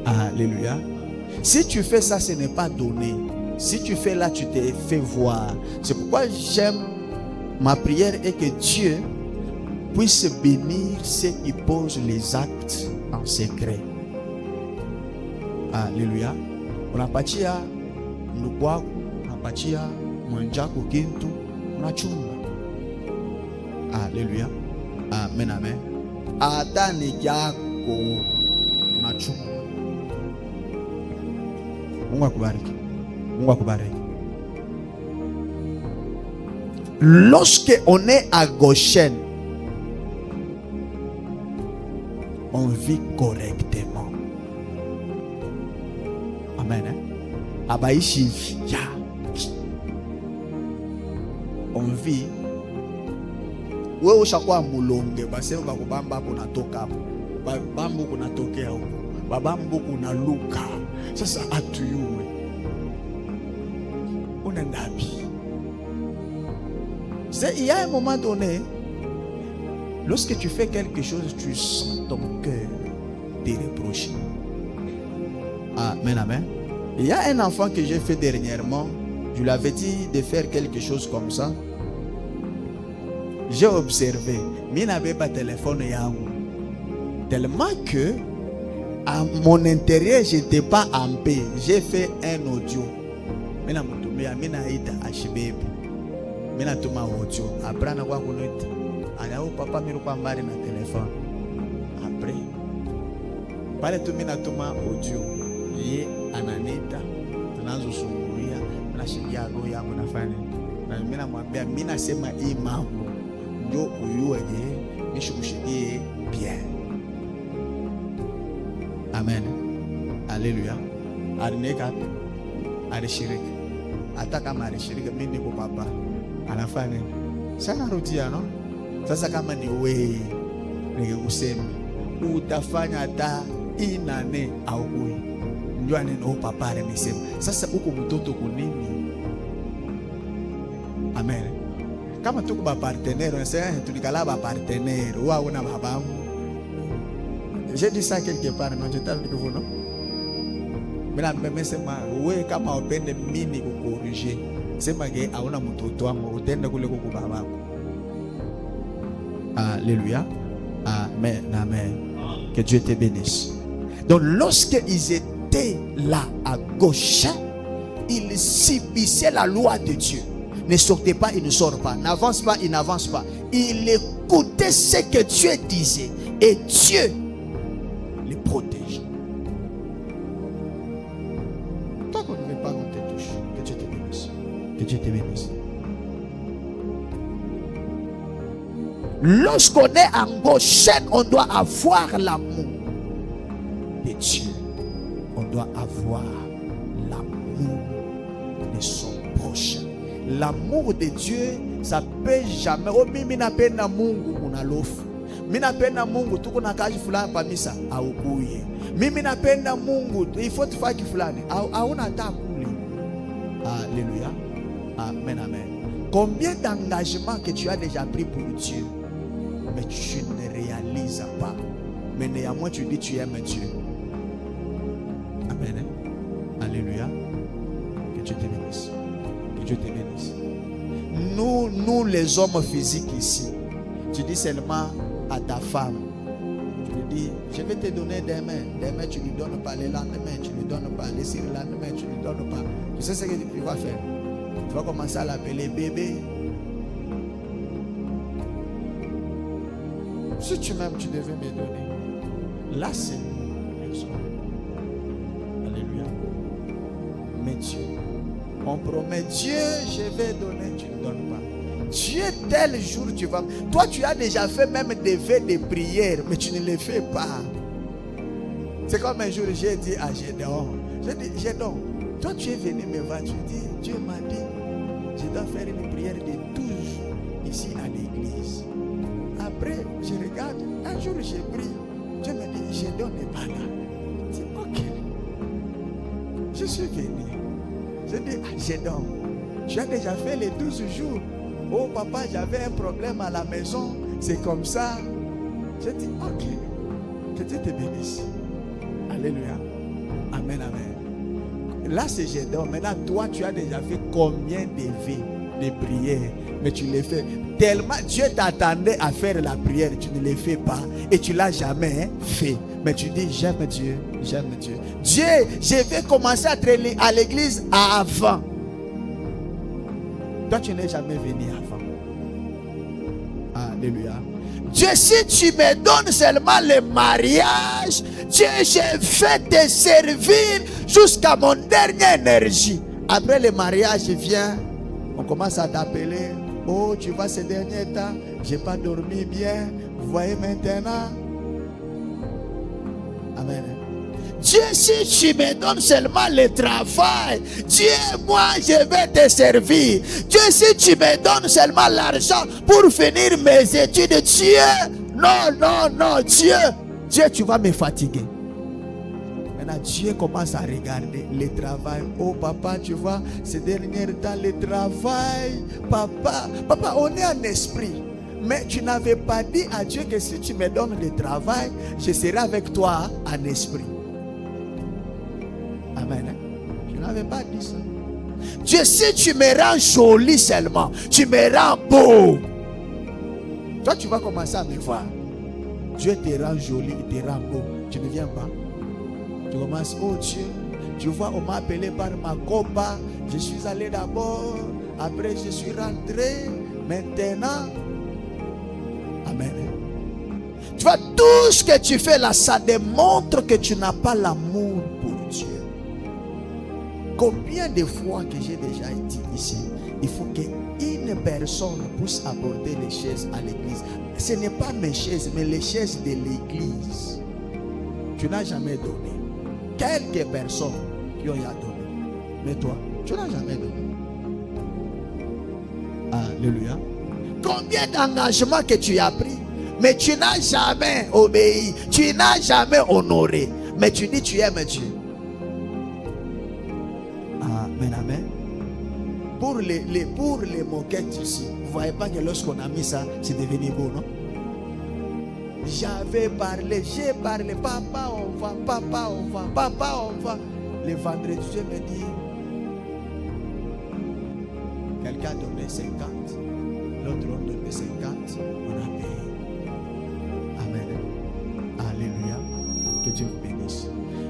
Alléluia. Si tu fais ça, ce n'est pas donné. Si tu fais là, tu te fais voir. C'est pourquoi j'aime, ma prière est que Dieu puisse bénir ceux qui posent les actes en secret. Alléluia. Unapatia ndugu wako, unapatia mwanjako kintu, unachunga. Alléluia. Amen, amen. Hata ni yako unachunga. Mungu akubariki. Mungu akubariki. Lorsque on est à Goshen, on vit correctement. Amen. Abaishi ya. On vit. Wewe ushakuwa mulonge basi bakubamba hapo natoka hapo. Babambu kunatokea huko. Babambu kunaluka. Sasa atuyuwe. Unendabi. C'est il y a un moment donné, lorsque tu fais quelque chose, tu sens ton cœur te reprocher. Amen, amen. Il y a un enfant que j'ai fait dernièrement. Je lui avais dit de faire quelque chose comme ça. j'ai observé, je n'avais pas de téléphone. Tellement que, à mon intérieur, je n'étais pas en paix. J'ai fait un audio. Je n'ai pas acheté. Je n'ai pas audio. Après, je n'ai pas papa mi rupa mbali na téléphone. Après, pale tu mina tuma audio. Ye ananita, tunaanza sumuria, nashikia roho yangu nafanya. Na mimi namwambia mimi nasema hii mambo ndio uyue nishukushikie bien. Amen. Haleluya. Alineka alishiriki. Hata kama alishiriki mimi niko papa. Anafanya sana rudia no? Sasa kama ni wewe ningekusema utafanya hata inane au kui. Njua neno papa alisema. Sasa uko mtoto kunini? Amen. Kama tuko ba partenaire, on sait tulikala ba partenaire, wa una babamu. J'ai dit ça quelque part, non, j'étais avec vous, non? Mais la même sema, wewe kama upende mimi kukorije, sema ke hauna mtoto wangu, utende kule kwa baba. Alléluia. Amen, amen. Que Dieu te bénisse. Donc lorsqu'ils étaient là à gauche, ils subissaient la loi de Dieu. Ne sortez pas, il ne sort pas. N'avance pas, il n'avance pas. Il écoutait ce que Dieu disait. Et Dieu les protège. Toi qu'on ne veut pas qu'on te touche, que Dieu te bénisse. Que Dieu te bénisse. Lorsqu'on est en gauche, on doit avoir l'amour de Dieu. On doit avoir l'amour de son prochain. L'amour de Dieu, ça peut jamais. Oh, mimi napenda Mungu unalofu. Mimi napenda Mungu tuko na kazi fulani pa misa au kuye. Mimi napenda Mungu il faut tufanye kitu fulani au unataka kule. Alléluia. Amen, amen. Combien d'engagements que tu as déjà pris pour Dieu, mais tu ne réalises pas. Mais néanmoins tu dis tu aimes Dieu. Amen. Alléluia. Que Dieu te bénisse. Que Dieu te bénisse. Nous les hommes physiques ici, tu dis seulement à ta femme, tu lui dis, je vais te donner des mains. Des mains, tu ne lui donnes pas. Les lendemains, tu ne lui donnes pas. Les lendemains, tu ne lui donnes pas. Tu sais ce que tu vas faire? Tu vas commencer à l'appeler bébé. Si tu m'aimes, tu devais me donner. Là, c'est nous, les hommes. Alléluia. Mais Dieu, on promet, Dieu, je vais donner, tu ne donnes pas. Dieu, tel jour, tu vas. Toi, tu as déjà fait même des vœux de prière, mais tu ne les fais pas. C'est comme un jour, j'ai dit à Gédéon, j'ai dit, Gédéon, toi, tu es venu me voir, tu dis, Dieu m'a dit, je dois faire une prière de 12 jours ici à l'église. Après, je regarde, un jour, j'ai prié. Dieu me dit, Gédéon n'est pas là. Je dis, ok. Je suis venu. Je dis, Gédéon, tu as déjà fait les 12 jours. Oh papa, j'avais un problème à la maison. C'est comme ça. Je dis, ok. Que Dieu te bénisse. Alléluia. Amen, amen. Là, c'est Gédéon. Maintenant, toi, tu as déjà fait combien de vœux, de prières? Mais tu les fais. Tellement Dieu t'attendait à faire la prière, tu ne les fais pas. Et tu ne l'as jamais fait. Mais tu dis, j'aime Dieu, j'aime Dieu. Dieu, je vais commencer à être à l'église avant. Toi, tu n'es jamais venu avant. Alléluia. Dieu, si tu me donnes seulement le mariage, Dieu, je vais te servir jusqu'à mon dernière énergie. Après le mariage vient, on commence à t'appeler. Oh, tu vois ces derniers temps, je n'ai pas dormi bien. Vous voyez maintenant. Amen. Dieu, si tu me donnes seulement le travail, Dieu, moi, je vais te servir. Dieu, si tu me donnes seulement l'argent pour finir mes études, Dieu, non, Dieu, tu vas me fatiguer. Maintenant, Dieu commence à regarder le travail. Oh, papa, tu vois, ces derniers temps, le travail, papa, on est en esprit. Mais tu n'avais pas dit à Dieu que si tu me donnes le travail, je serai avec toi en esprit. Amen. Tu n'avais pas dit ça. Dieu, si tu me rends joli seulement, tu me rends beau, Toi, tu vas commencer à me voir. Dieu te rend joli, il te rend beau. Tu ne viens pas. Tu commences, oh Dieu, tu vois, on m'a appelé par ma copa. Je suis allé d'abord. Après, je suis rentré. Maintenant, amen. Tu vois, tout ce que tu fais là, ça démontre que tu n'as pas l'amour pour Dieu. Combien de fois que j'ai déjà dit ici, il faut qu'une personne puisse aborder les chaises à l'église. Ce n'est pas mes chaises, mais les chaises de l'église. Tu n'as jamais donné. Quelques personnes qui ont donné. Mais toi, tu n'as jamais donné. Alléluia. Combien d'engagements que tu as pris, mais tu n'as jamais obéi, tu n'as jamais honoré, mais tu dis tu aimes Dieu. Amen, amen. Pour les moquettes ici, vous ne voyez pas que lorsqu'on a mis ça, c'est devenu beau, non? J'avais parlé, j'ai parlé, papa on va, papa on va, papa on va. Le vendredi, Dieu me dit, quelqu'un a donné 50, l'autre a donné 50, on a payé. Amen. Alléluia. Que Dieu vous bénisse.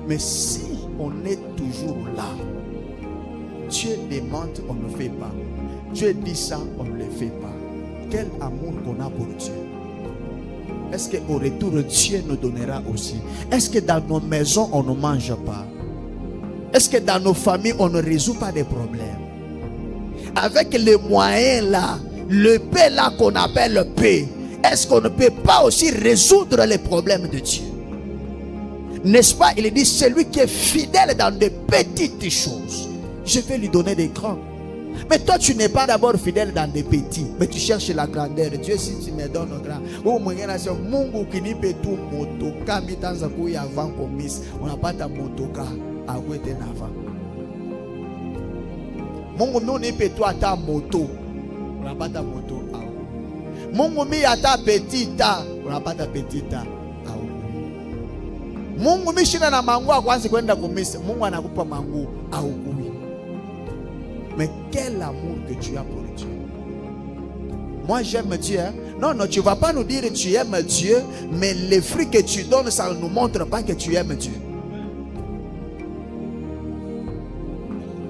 Mais si on est toujours là, Dieu demande, on ne fait pas. Dieu dit ça, on ne le fait pas. Quel amour qu'on a pour Dieu. Est-ce qu'au retour, Dieu nous donnera aussi? Est-ce que dans nos maisons, on ne mange pas? Est-ce que dans nos familles, on ne résout pas des problèmes? Avec les moyens là, le paix là qu'on appelle le paix, est-ce qu'on ne peut pas aussi résoudre les problèmes de Dieu? N'est-ce pas? Il dit, celui qui est fidèle dans de petites choses, je vais lui donner des grands. Mais toi, tu n'es pas d'abord fidèle dans des petits, mais tu cherches la grandeur. Dieu, si tu me donnes le grand. Mungu kinipe tu motoka mitanza kuya avant komis. On n'a pas ta motoka à côté d'avant. Mungu mi nipe tu ta moto. On n'a pas ta moto à haut. Mungu mi ata petita. On n'a pas ta petita à haut. Mungu mi shina na mangu akwanzi kwenda kumisa. Mungu anakupa mangu à haut. Mais quel amour que tu as pour Dieu. Moi j'aime Dieu. Hein? Non, non, tu ne vas pas nous dire que tu aimes Dieu, mais les fruits que tu donnes, ça ne nous montre pas que tu aimes Dieu.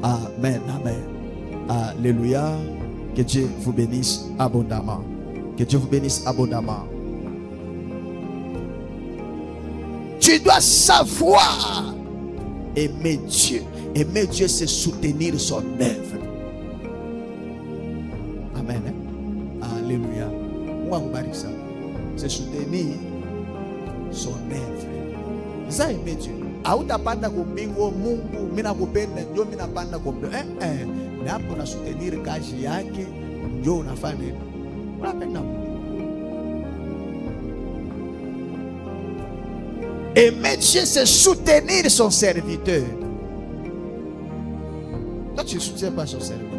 Amen, amen. Alléluia. Que Dieu vous bénisse abondamment. Que Dieu vous bénisse abondamment. Tu dois savoir aimer Dieu. Aimer Dieu, c'est soutenir son œuvre. Amen. Alléluia. C'est soutenir son œuvre. Ça, aimer Dieu. Autapanda kumbingo Mungu, mina kupenda ndio mina panda kumbingo. Na hapo na soutenir kazi yake, ndio unafanya nini? Unapenda Mungu. Aimer Dieu, c'est soutenir son serviteur. Toi, tu ne soutiens pas son serviteur.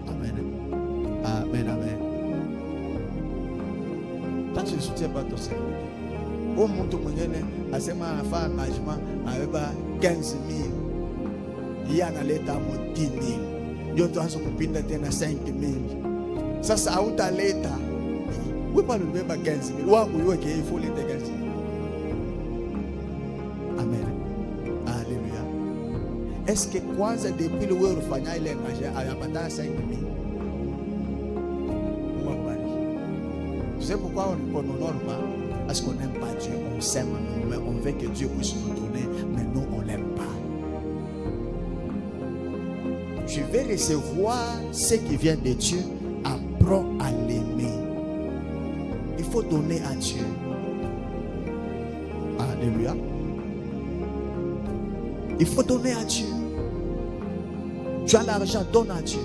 Amen. Amen, amen. Toi, tu ne soutiens pas ton serviteur. Au monde où on a fait un engagement avec 15 000. Il y a un état de 10 000. Il y a un 5 000. Ça, ça a un l'état. Oui, pas le même 15 000. Il faut l'état 15 000. Amen. Alléluia. Est-ce que quand depuis le world fanya il est engagé à y 5 000? Tu sais pourquoi on n'honore pas? Parce qu'on n'aime pas Dieu. On s'aime, mais on veut que Dieu puisse nous donner, mais nous on n'aime pas. Je vais recevoir ce qui vient de Dieu. Apprends à l'aimer. Il faut donner à Dieu. Alléluia. Il faut donner à Dieu. Tu as l'argent, donne à Dieu.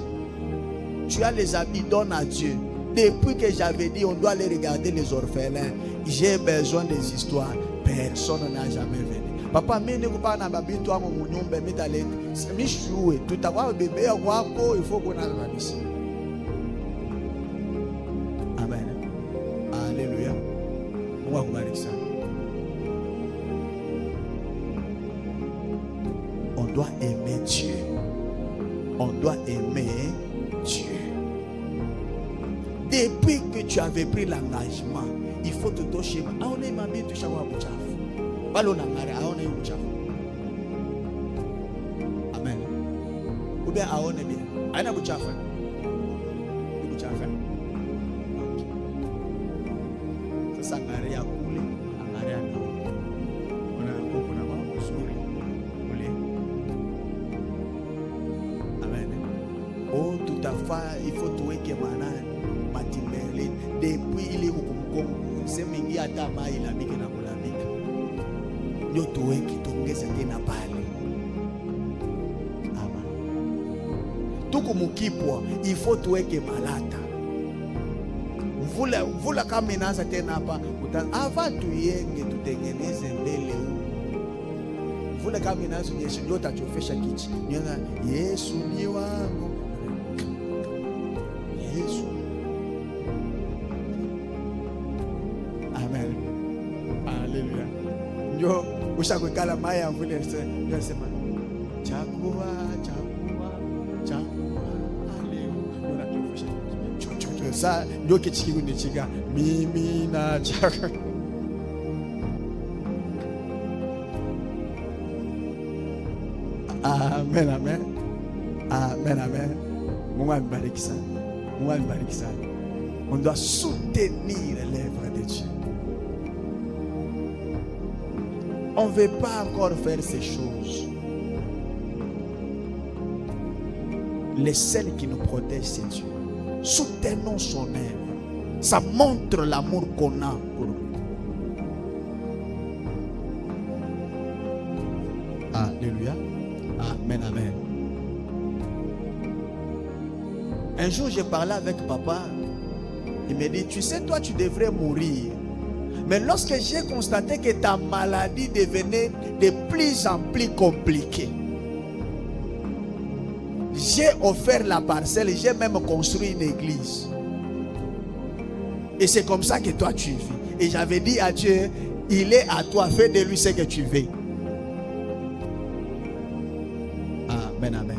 Tu as les habits, donne à Dieu. Depuis que j'avais dit on doit aller regarder les orphelins, j'ai besoin des histoires. Personne n'a jamais venu. Papa, je ne sais pas si tu as un bébé, il faut qu'on aille ici. Amen. Alléluia. On va voir ça. On doit aimer Dieu. On doit aimer Dieu. tu avais pris l'engagement, il faut te toucher. Aone mami tu shawa buchafu. Balo na ngare aone buchafu. Amen. Ou bien aone bien. Aina buchafu. Buchafu. Sasa ngare ya kule, ngare ya ndani. Kuna mambo mazuri kule. Amen. Oh, tout à fait, il faut tuweke manani matimbele depuis ile hukumkongo semingi hata mai la mike na kulamika ndio tuweke tuongeze tena pale. Amen. Tuko mukipwa, il faut tuweke malata. Mvula kama inaanza tena hapa ava tuyenge tutengeneze mbele huko. Mvula kama inaanza Yesu ndio tachofesha kichi. Niona Yesu ni wangu. Yesu. Amen. Haleluya. Ndio ushakwekala maya mvule ndio sema chakua. Haleluya. Ndio tachofesha. Sa ndio kichiki kunichika mimi na chaka. Amen, amen. Amen, amen. Mungu amebariki sana. Mungu amebariki sana. On doit soutenir l'œuvre de Dieu. On ne veut pas encore faire ces choses. Le seul qui nous protège, c'est Dieu. Soutenons son œuvre. Ça montre l'amour qu'on a pour lui. Alléluia. Amen, amen. Un jour, j'ai parlé avec papa. Il me dit, tu sais, toi, tu devrais mourir. Mais lorsque j'ai constaté que ta maladie devenait de plus en plus compliquée, j'ai offert la parcelle, j'ai même construit une église. Et c'est comme ça que toi, tu vis. Et j'avais dit à Dieu, il est à toi, fais de lui ce que tu veux. Amen, amen.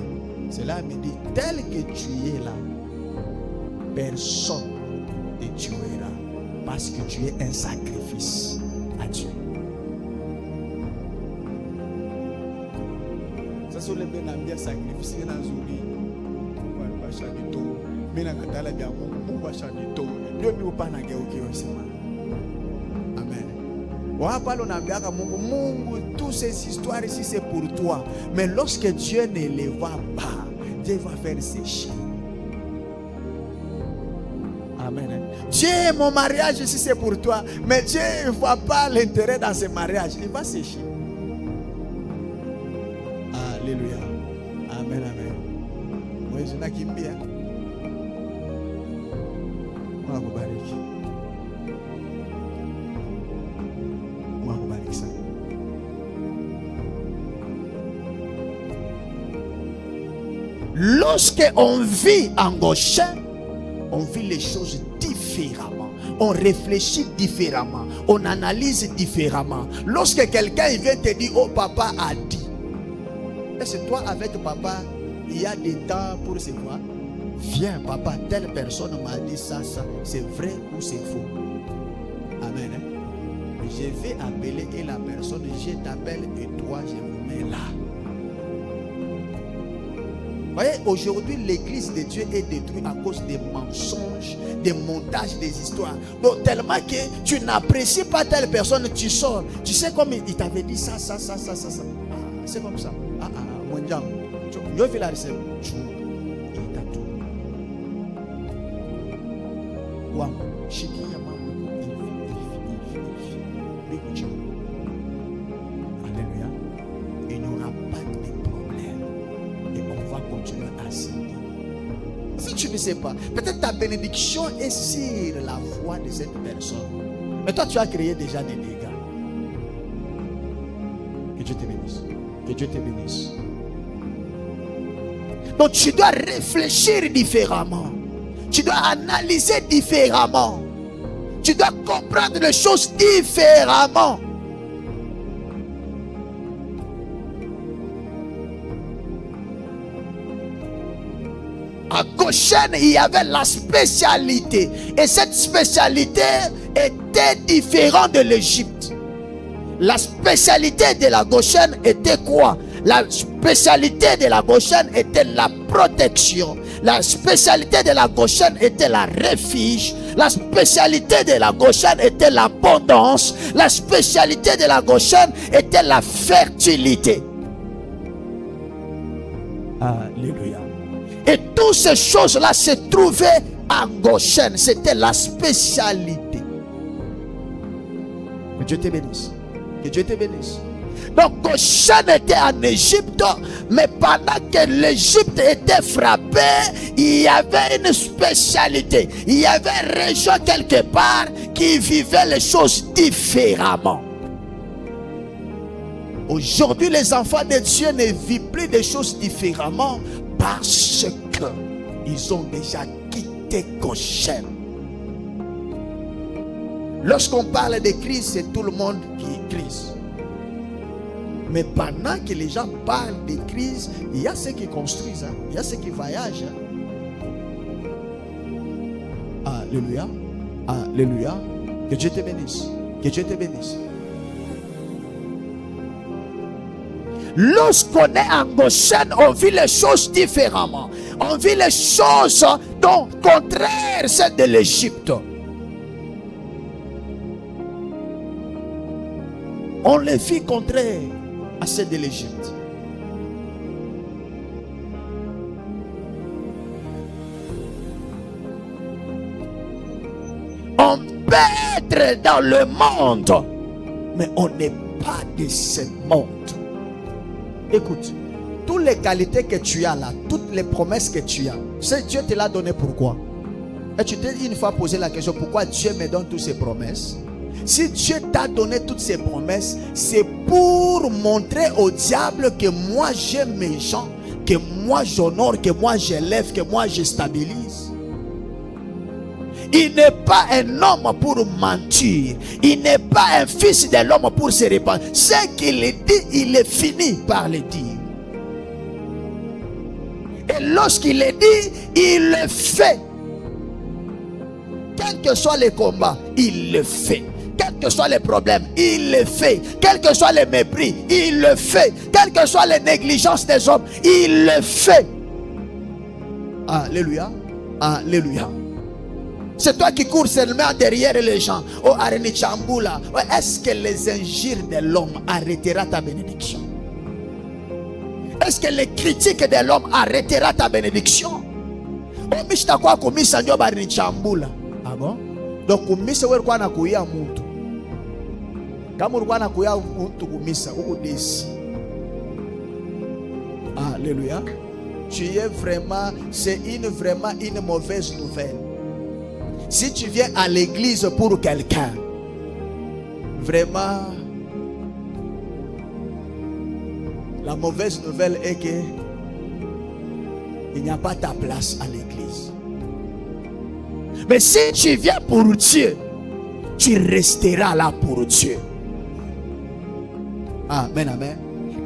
Cela me dit, tel que tu es là, personne ne te tuera parce que tu es un sacrifice à Dieu. Ça c'est le bien bien sacrifice na zuri. Wa shanito. Mina katala bya Mungu wa shanito. Ndio mimi upana geuki osema. Amen. Wa palo na biaka Mungu, toutes ces histoires ici c'est pour toi. Mais lorsque Dieu ne les voit pas, Dieu va faire sécher. Amen. Dieu, mon mariage ici c'est pour toi. Mais Dieu ne voit pas l'intérêt dans ce mariage. Il va sécher. Alléluia. Amen, amen. Moi, je n'ai pas bien. Moi, je vous bariki. Moi, je vous bariki ça. Lorsque on vit angoissé, on vit les choses différemment. On réfléchit différemment. On analyse différemment. Lorsque quelqu'un vient te dire, oh papa a dit. Est-ce que toi avec papa, il y a des temps pour se voir? Viens papa, telle personne m'a dit ça. C'est vrai ou c'est faux? Amen. Je vais appeler et la personne, je t'appelle et toi je vous mets là. Vous voyez, aujourd'hui, l'église de Dieu est détruite à cause des mensonges, des montages, des histoires. Donc, tellement que tu n'apprécies pas telle personne, tu sors. Tu sais comme il t'avait dit ça. C'est comme ça. Mon Dieu. Je vais la recevoir. Il t'a tout. Wow. Alléluia. Il n'y aura pas de problème. Et on va continuer à signer. Si tu ne sais pas, peut-être ta bénédiction est sur la voix de cette personne. Mais toi, tu as créé déjà des dégâts. Que Dieu te bénisse. Que Dieu te bénisse. Donc tu dois réfléchir différemment. Tu dois analyser différemment. Tu dois comprendre les choses différemment. à Goshen, il y avait la spécialité. Et cette spécialité était différente de l'Égypte. La spécialité de la Goshen était quoi? La spécialité de la Goshen était la protection. La spécialité de la Goshen était la refuge. La spécialité de la Goshen était l'abondance. La spécialité de la Goshen était la fertilité. Alléluia. Et toutes ces choses-là se trouvaient à Goshen. C'était la spécialité. Que Dieu te bénisse. Que Dieu te bénisse. Donc Goshen était en Égypte, mais pendant que l'Égypte était frappée, il y avait une spécialité. Il y avait une région quelque part qui vivait les choses différemment. Aujourd'hui, les enfants de Dieu ne vivent plus des choses différemment parce qu'ils ont déjà quitté Goshen. Lorsqu'on parle de crise, c'est tout le monde qui crise. Mais pendant que les gens parlent de crise, il y a ceux qui construisent, hein? Il y a ceux qui voyagent. Hein? Alléluia. Alléluia. Que Dieu te bénisse. Que Dieu te bénisse. Lorsqu'on est en Goshen, on vit les choses différemment. On vit les choses donc contraires à celles de l'Égypte. On les vit contraires à celles de l'Égypte. On peut être dans le monde, mais on n'est pas de ce monde. Écoute, toutes les qualités que tu as là, toutes les promesses que tu as, c'est Dieu te l'a donné pourquoi? Et tu t'es une fois posé la question, pourquoi Dieu me donne toutes ces promesses? Si Dieu t'a donné toutes ces promesses, c'est pour montrer au diable que moi j'aime mes gens, que moi j'honore, que moi j'élève, que moi je stabilise. Il n'est pas un homme pour mentir. Il n'est pas un fils de l'homme pour se répandre. Ce qu'il dit, il est fini par le dire. Et lorsqu'il le dit, il le fait. Quels que soient les combats, il le fait. Quels que soient les problèmes, il le fait. Quels que soient les mépris, il le fait. Quelles que soient les négligences des hommes, il le fait. Alléluia. Alléluia. C'est toi qui cours seulement derrière les gens. Oh, Areni Chambula. Est-ce que les injures de l'homme arrêtera ta bénédiction? Est-ce que les critiques de l'homme arrêtera ta bénédiction? Oh, mishta kwa kumisa ndio Areni Chambula. Ah bon? Donc kumisa wewe kwa nakuia mtu. Kama ulikuwa nakuia mtu kumisa, uko desi. Alléluia. Tu es vraiment, c'est vraiment une mauvaise nouvelle. Si tu viens à l'église pour quelqu'un, vraiment, la mauvaise nouvelle est que il n'y a pas ta place à l'église. Mais si tu viens pour Dieu, tu resteras là pour Dieu. Amen, amen.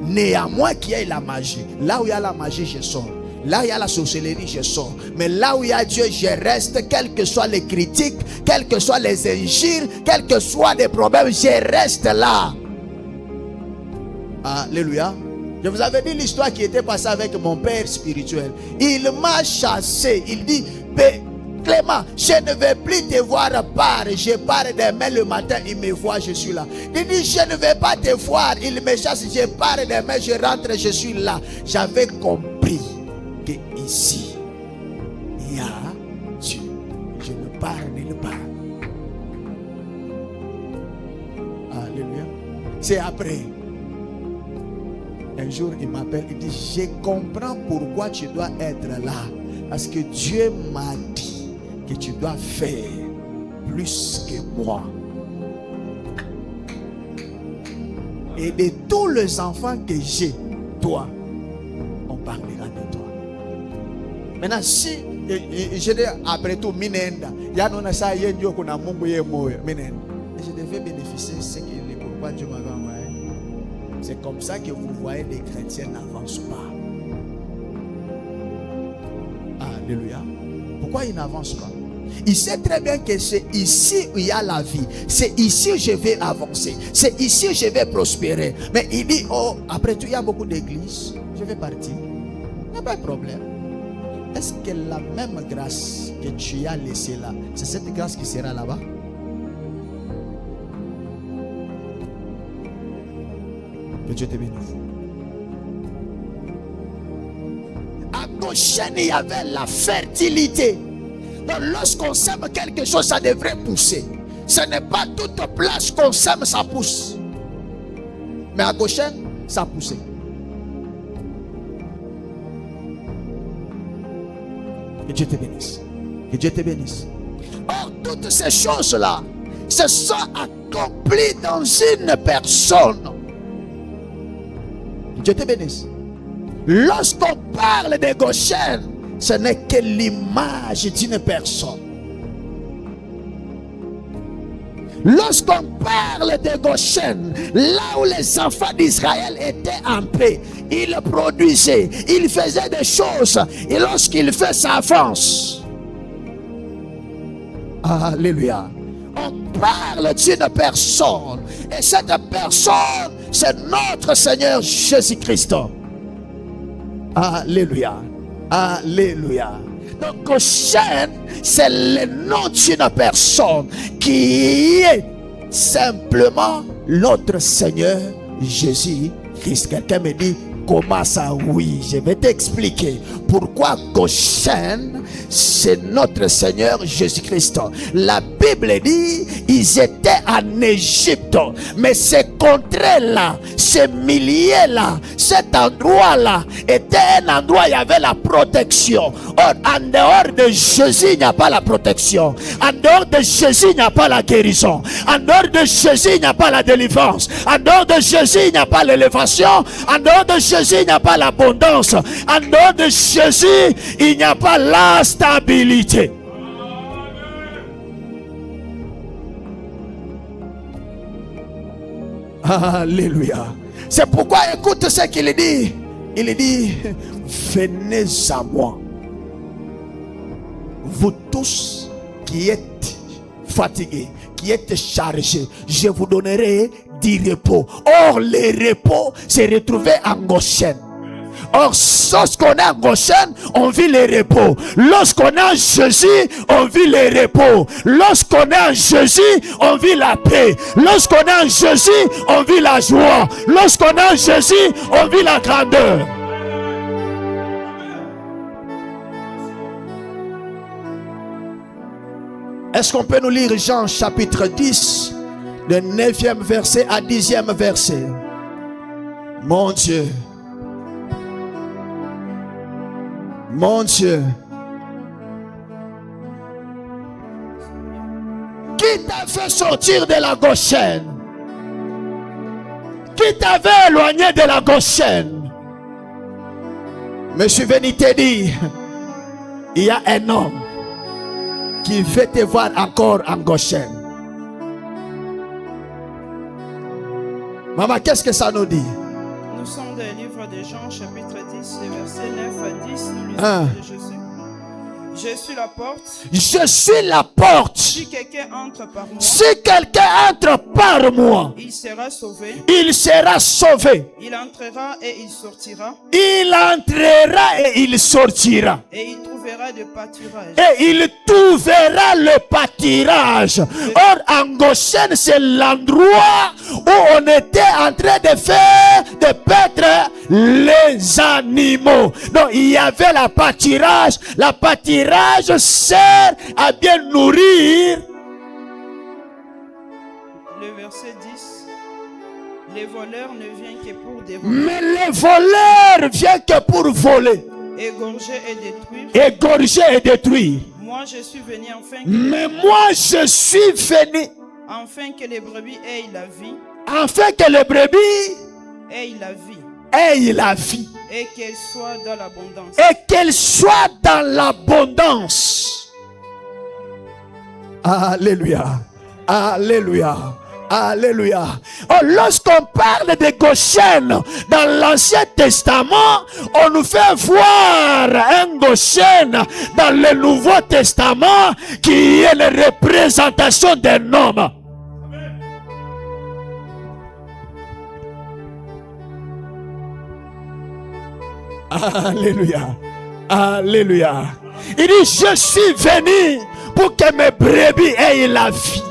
Néanmoins qu'il y ait la magie. Là où il y a la magie, je sors. Là où il y a la sorcellerie, je sors. Mais là où il y a Dieu, je reste. Quelles que soient les critiques, quelles que soient les injures, quels que soient les problèmes, je reste là. Alléluia. Je vous avais dit l'histoire qui était passée avec mon père spirituel. Il m'a chassé. Il dit, Clément, je ne vais plus te voir part. Je pars demain le matin, il me voit, je suis là. Il dit, je ne vais pas te voir. Il me chasse, je pars demain, je rentre, je suis là. J'avais compris que ici, il y a Dieu. Je ne pars nulle part. Alléluia. C'est après. Un jour, il m'appelle, il dit, je comprends pourquoi tu dois être là. Parce que Dieu m'a dit que tu dois faire plus que moi. Et de tous les enfants que j'ai, toi, on parlera de toi. Maintenant, si je dis après tout, Minenda, je devais bénéficier de ce qu'il est pourquoi Dieu m'avait envoyé. C'est comme ça que vous voyez les chrétiens n'avancent pas. Alléluia. Pourquoi il n'avance pas? Il sait très bien que c'est ici où il y a la vie. C'est ici où je vais avancer. C'est ici où je vais prospérer. Mais il dit, oh, après tout, il y a beaucoup d'églises. Je vais partir. Il n'y a pas de problème. Est-ce que la même grâce que tu as laissée là, c'est cette grâce qui sera là-bas? Que Dieu te bénisse. À Goshen, il y avait la fertilité. Donc lorsqu'on sème quelque chose, ça devrait pousser. Ce n'est pas toute place qu'on sème, ça pousse. Mais à Goshen, ça poussait. Que Dieu te bénisse. Que Dieu te bénisse. Or, toutes ces choses-là se sont accomplies dans une personne. Que Dieu te bénisse. Lorsqu'on parle de Goshen, ce n'est que l'image d'une personne. Lorsqu'on parle de Goshen, là où les enfants d'Israël étaient en paix, ils produisaient, ils faisaient des choses, et lorsqu'il fait, ça avance. Alléluia. On parle d'une personne, et cette personne, c'est notre Seigneur Jésus-Christ. Alléluia. Alléluia. Donc Goshen, c'est le nom d'une personne qui est simplement notre Seigneur Jésus-Christ. Quelqu'un me dit, comment ça? Oui, je vais t'expliquer pourquoi Goshen, c'est notre Seigneur Jésus-Christ. La Bible dit, ils étaient en Égypte, mais ces contrées-là, ces milliers-là, cet endroit-là était un endroit où il y avait la protection. Or, en dehors de Jésus, il n'y a pas la protection. En dehors de Jésus, il n'y a pas la guérison. En dehors de Jésus, il n'y a pas la délivrance. En dehors de Jésus, il n'y a pas l'élévation. En dehors de Jésus, il n'y a pas l'abondance. En dehors de Jésus, il n'y a pas la stabilité. Alléluia. C'est pourquoi écoute ce qu'il dit. Il dit, venez à moi, vous tous qui êtes fatigués, qui êtes chargés, je vous donnerai du repos. Or, le repos s'est retrouvé en Goshen. Or, lorsqu'on est en Goshen, on vit le repos. Lorsqu'on est en Jésus, on vit le repos. Lorsqu'on est en Jésus, on vit la paix. Lorsqu'on est en Jésus, on vit la joie. Lorsqu'on est en Jésus, on vit la grandeur. Est-ce qu'on peut nous lire Jean chapitre 10, le 9e verset à 10e verset? Mon Dieu. Mon Dieu. Qui t'a fait sortir de la Goshen? Qui t'avait éloigné de la Goshen? Monsieur venu te dire, il y a un homme qui veut te voir encore en Goshen. Maman, qu'est-ce que ça nous dit? Nous sommes dans le livre de Jean, chapitre 10, versets 9 à 10. Nous lisons de Jésus. Je suis la porte. Je suis la porte. Si quelqu'un entre par moi, si quelqu'un entre par moi, il sera sauvé. Il sera sauvé. Il entrera et il sortira. Il entrera et il sortira. Et il trouvera le pâturage. Et il trouvera le pâturage. Or, en Goshen, c'est l'endroit où on était en train de faire, de paître les animaux. Donc, il y avait la pâturage. La pâturage sert à bien nourrir. Le verset 10. Les voleurs ne viennent que pour dérober. Mais les voleurs viennent que pour voler. Égorger et détruire. Égorger et détruire. Moi je suis venu enfin que mais moi je suis venu afin que les brebis aient la vie. Afin que les brebis aient la vie. Aient la vie. Et qu'elles soient dans l'abondance. Et qu'elles soient dans l'abondance. Alléluia. Alléluia. Alléluia. Oh, lorsqu'on parle de Goshen dans l'Ancien Testament, on nous fait voir un Goshen dans le Nouveau Testament qui est la représentation d'un homme. Alléluia. Alléluia. Il dit, je suis venu pour que mes brebis aient la vie.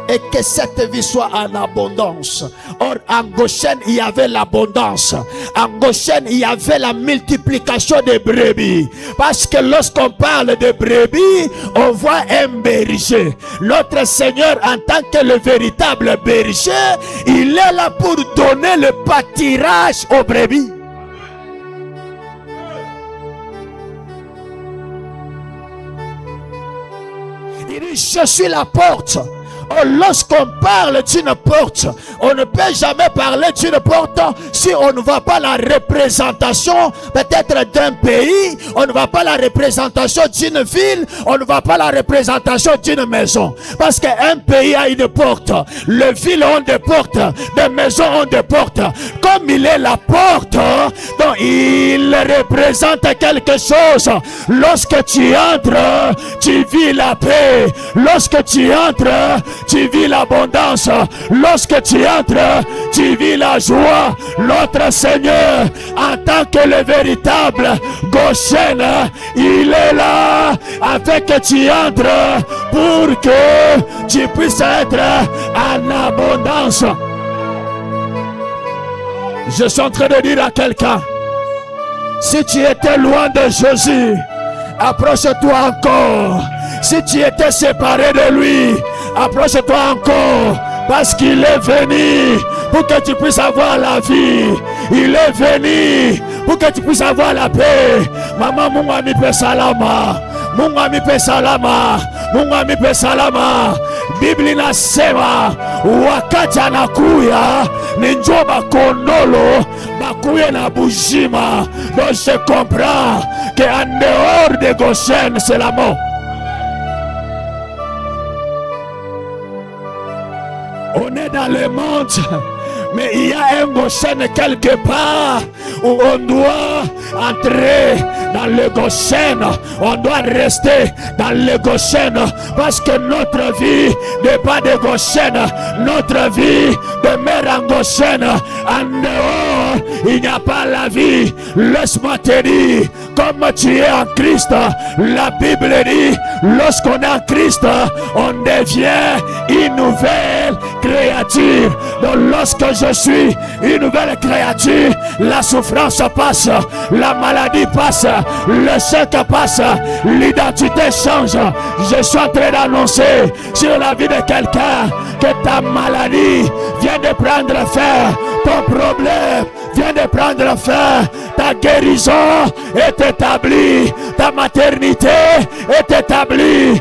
Et que cette vie soit en abondance. Or, en Goshen, il y avait l'abondance. En Goshen, il y avait la multiplication des brebis. Parce que lorsqu'on parle de brebis, on voit un berger. Notre Seigneur, en tant que le véritable berger, il est là pour donner le pâturage aux brebis. Il dit, je suis la porte. Oh, lorsqu'on parle d'une porte, on ne peut jamais parler d'une porte si on ne voit pas la représentation peut-être d'un pays, on ne voit pas la représentation d'une ville, on ne voit pas la représentation d'une maison. Parce qu'un pays a une porte, les villes ont des portes, les maisons ont des portes. Comme il est la porte, donc il représente quelque chose. Lorsque tu entres, tu vis la paix. Lorsque tu entres, tu vis l'abondance. Lorsque tu entres, tu vis la joie. Notre Seigneur, en tant que le véritable Goshen, il est là afin que tu entres pour que tu puisses être en abondance. Je suis en train de dire à quelqu'un, si tu étais loin de Jésus, approche-toi encore. Si tu étais séparé de lui, approche-toi encore. Parce qu'il est venu pour que tu puisses avoir la vie. Il est venu pour que tu puisses avoir la paix. Maman, mon ami pe salama. Mon ami pe salama. Mon ami pe salama. Biblia inasema wakati anakuya ni njoo bakondolo bakuye na bujima. Donc je comprends qu'en dehors de Goshen, c'est la mort. On est dans le monde, mais il y a un Goshen quelque part où on doit entrer dans le Goshen. On doit rester dans le Goshen parce que notre vie n'est pas de Goshen. Notre vie demeure en Goshen. En dehors, il n'y a pas la vie. Laisse-moi te dire, comme tu es en Christ, la Bible dit, lorsqu'on est en Christ, on devient une nouvelle créature. Donc lorsque je suis une nouvelle créature, la souffrance passe, la maladie passe, le choc passe, l'identité change. Je suis en train d'annoncer sur la vie de quelqu'un que ta maladie vient de prendre fin, ton problème vient de prendre fin, ta guérison est établie, ta maternité est établie.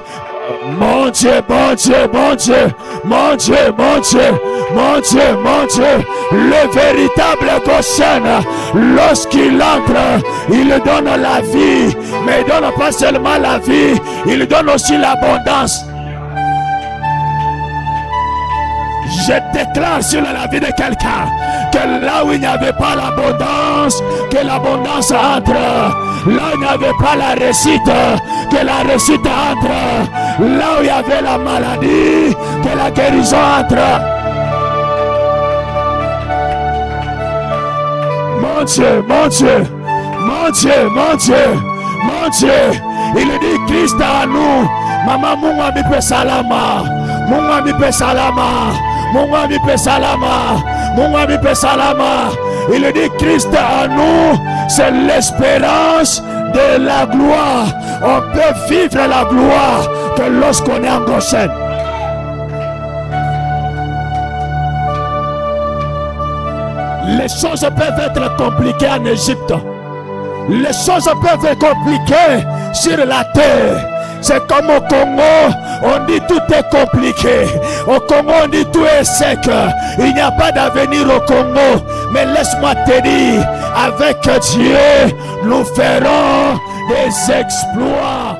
Mon Dieu, mon Dieu, mon Dieu, mon Dieu, mon Dieu, mon Dieu, mon Dieu, le véritable Goshen, lorsqu'il entre, il donne la vie, mais il donne pas seulement la vie, il donne aussi l'abondance. Je déclare sur la vie de quelqu'un que là où il n'y avait pas l'abondance, que l'abondance entre. Là où il n'y avait pas la réussite, que la réussite entre. Là où il y avait la maladie, que la guérison entre. Mon Dieu, mon Dieu, mon Dieu, mon Dieu, mon Dieu. Il dit Christ à nous. Maman, mon ami pe salama. Mon ami pe salama. Mon ami pe salama. Mon ami pe salama. Il dit Christ à nous. C'est l'espérance de la gloire. On peut vivre la gloire que lorsqu'on est en Goshen. Les choses peuvent être compliquées en Égypte. Les choses peuvent être compliquées sur la terre. C'est comme au Congo, on dit tout est compliqué. Au Congo, on dit tout est sec. Il n'y a pas d'avenir au Congo. Mais laisse-moi te dire, avec Dieu, nous ferons des exploits.